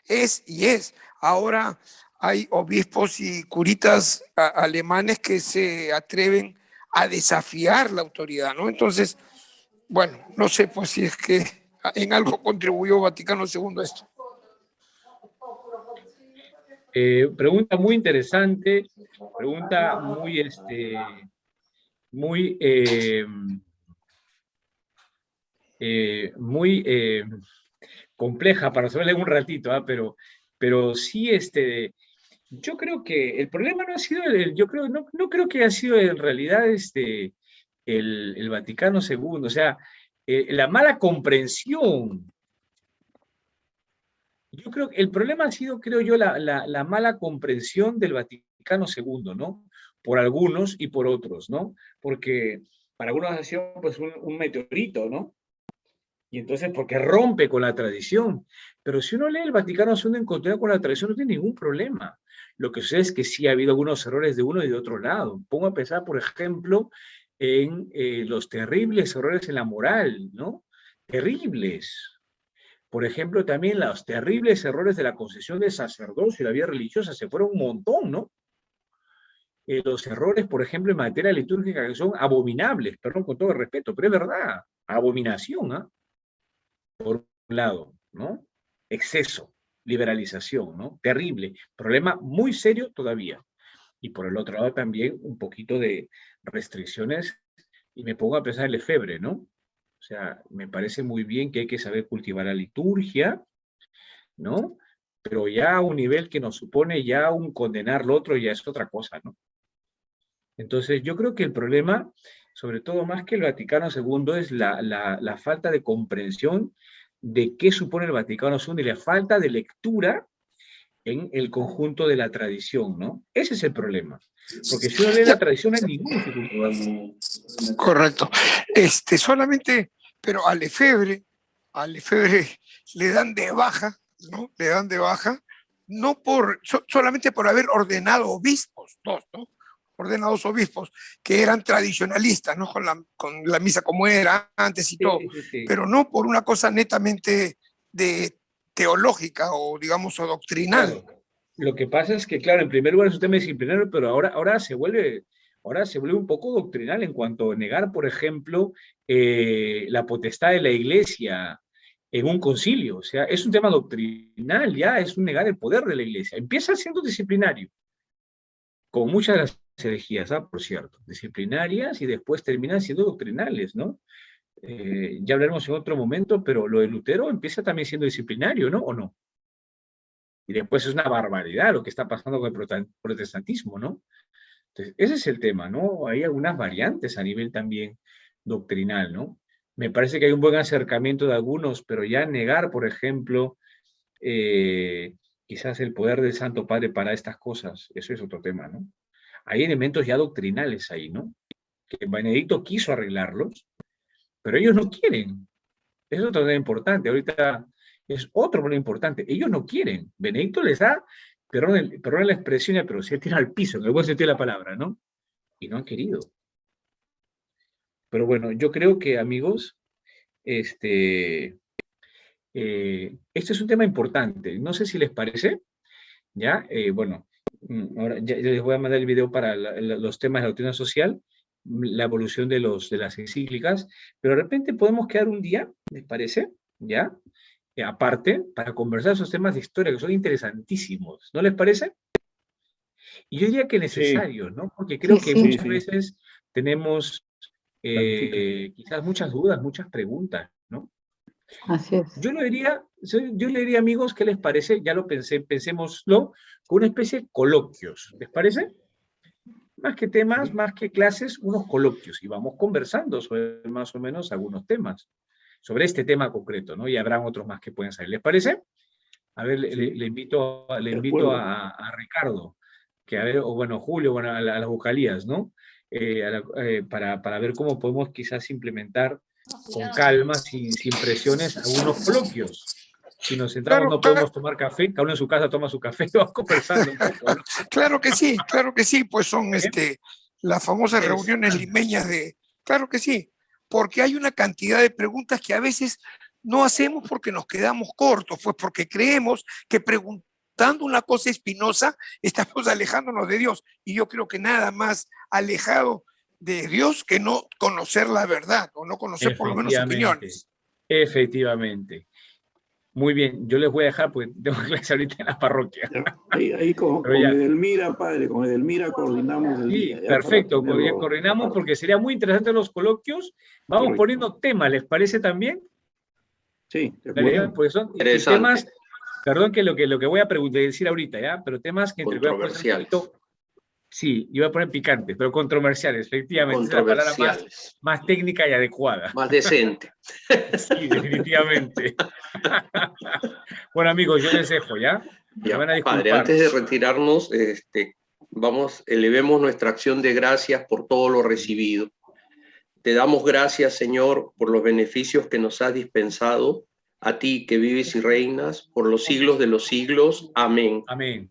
es y es, ahora hay obispos y curitas alemanes que se atreven a desafiar la autoridad, ¿no? Entonces, bueno, no sé pues si es que en algo contribuyó Vaticano II a esto. Pregunta muy interesante, pregunta muy compleja para resolverla en un ratito, ¿eh? Pero sí, yo creo que el problema no ha sido, no creo que ha sido en realidad el Vaticano II, o sea, la mala comprensión. Yo creo que el problema ha sido, creo yo, la mala comprensión del Vaticano II, ¿no? Por algunos y por otros, ¿no? Porque para algunos ha sido pues un meteorito, ¿no? Y entonces, porque rompe con la tradición. Pero si uno lee el Vaticano II en continuidad con la tradición, no tiene ningún problema. Lo que sucede es que sí ha habido algunos errores de uno y de otro lado. Pongo a pensar, por ejemplo, en los terribles errores en la moral, ¿no? Terribles. Por ejemplo, también los terribles errores de la concesión del sacerdocio y la vida religiosa se fueron un montón, ¿no? Los errores, por ejemplo, en materia litúrgica que son abominables, perdón, con todo el respeto, pero es verdad, abominación, ¿ah? Por un lado, ¿no? Exceso, liberalización, ¿no? Terrible, problema muy serio todavía. Y por el otro lado también un poquito de restricciones, y me pongo a pensar en Lefebvre, ¿no? O sea, me parece muy bien que hay que saber cultivar la liturgia, ¿no? Pero ya a un nivel que nos supone ya un condenar lo otro ya es otra cosa, ¿no? Entonces, yo creo que el problema, sobre todo más que el Vaticano II, es la falta de comprensión de qué supone el Vaticano II y la falta de lectura en el conjunto de la tradición, ¿no? Ese es el problema. Porque si uno lee la tradición no hay ninguna dificultad. Correcto. Solamente, pero a Lefebvre le dan de baja, ¿no? Le dan de baja, no solamente por haber ordenado obispos, dos, ¿no? Ordenados obispos que eran tradicionalistas, ¿no? Con la misa como era antes y todo, sí. Pero no por una cosa netamente de teológica o, digamos, o doctrinal. Claro. Lo que pasa es que, claro, en primer lugar es un tema disciplinario, pero ahora se vuelve un poco doctrinal en cuanto a negar, por ejemplo, la potestad de la Iglesia en un concilio. O sea, es un tema doctrinal, ya es un negar el poder de la Iglesia. Empieza siendo disciplinario, como muchas de las herejías, por cierto, disciplinarias, y después terminan siendo doctrinales, ¿no? Ya hablaremos en otro momento, pero lo de Lutero empieza también siendo disciplinario, ¿no? ¿O no? Y después es una barbaridad lo que está pasando con el protestantismo, ¿no? Entonces, ese es el tema, ¿no? Hay algunas variantes a nivel también doctrinal, ¿no? Me parece que hay un buen acercamiento de algunos, pero ya negar, por ejemplo, quizás el poder del Santo Padre para estas cosas, eso es otro tema, ¿no? Hay elementos ya doctrinales ahí, ¿no? Que Benedicto quiso arreglarlos, pero ellos no quieren. Eso es otro tema importante. Ahorita es otro problema importante. Ellos no quieren. Benedicto les da, perdón la expresión, pero se tira al piso, en el buen sentido de la palabra, ¿no? Y no han querido. Pero bueno, yo creo que, amigos, este es un tema importante. No sé si les parece, ¿ya? Bueno, ahora ya les voy a mandar el video para los temas de la doctrina social, la evolución de las encíclicas, pero de repente podemos quedar un día, ¿les parece? ¿Ya? Aparte, para conversar esos temas de historia que son interesantísimos, ¿no les parece? Y yo diría que necesario, ¿no? Porque creo que muchas veces tenemos quizás muchas dudas, muchas preguntas, ¿no? Así es. Yo le diría, amigos, ¿qué les parece? Ya lo pensémoslo, con una especie de coloquios, ¿les parece? Más que temas, más que clases, unos coloquios, y vamos conversando sobre más o menos algunos temas, sobre este tema concreto, ¿no? Y habrán otros más que pueden salir. ¿Les parece? A ver, le invito a Ricardo, que a ver, o bueno, Julio, bueno, a las vocalías, ¿no? Para ver cómo podemos quizás implementar con calma, sin presiones, algunos coloquios. Si nos sentamos no podemos tomar café, cada uno en su casa toma su café y vamos conversando un poco, ¿no? Claro que sí, pues son las famosas reuniones limeñas de... Claro que sí, porque hay una cantidad de preguntas que a veces no hacemos porque nos quedamos cortos, pues porque creemos que preguntando una cosa espinosa estamos alejándonos de Dios, y yo creo que nada más alejado de Dios que no conocer la verdad, o no conocer por lo menos opiniones. Efectivamente. Muy bien, yo les voy a dejar porque tengo clase ahorita en la parroquia. Ahí con Edelmira, padre, con Edelmira coordinamos el día. Perfecto, coordinamos porque sería muy interesante los coloquios. Vamos poniendo temas, ¿les parece también? Sí, porque son temas, perdón que lo que voy a decir ahorita, ¿ya? Pero temas que entre controversiales. Sí, yo voy a poner picantes, pero controversiales, efectivamente. Controversiales. Es la palabra más técnica y adecuada. Más decente. Sí, definitivamente. Bueno, amigos, yo les dejo, ¿ya? Ya, padre, antes de retirarnos, elevemos nuestra acción de gracias por todo lo recibido. Te damos gracias, Señor, por los beneficios que nos has dispensado, a ti que vives y reinas por los siglos de los siglos. Amén. Amén.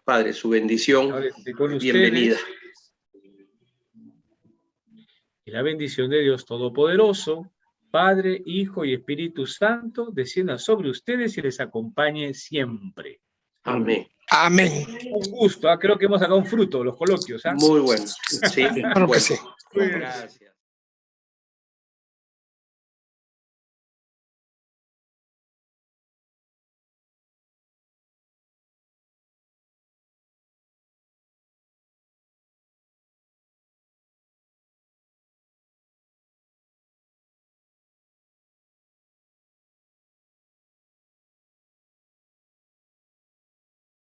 Padre, su bendición, bienvenida. Y la bendición de Dios Todopoderoso, Padre, Hijo y Espíritu Santo, descienda sobre ustedes y les acompañe siempre. Amén. Amén. Un gusto, creo que hemos sacado un fruto, los coloquios. Muy bueno. Sí, claro que sí. Gracias.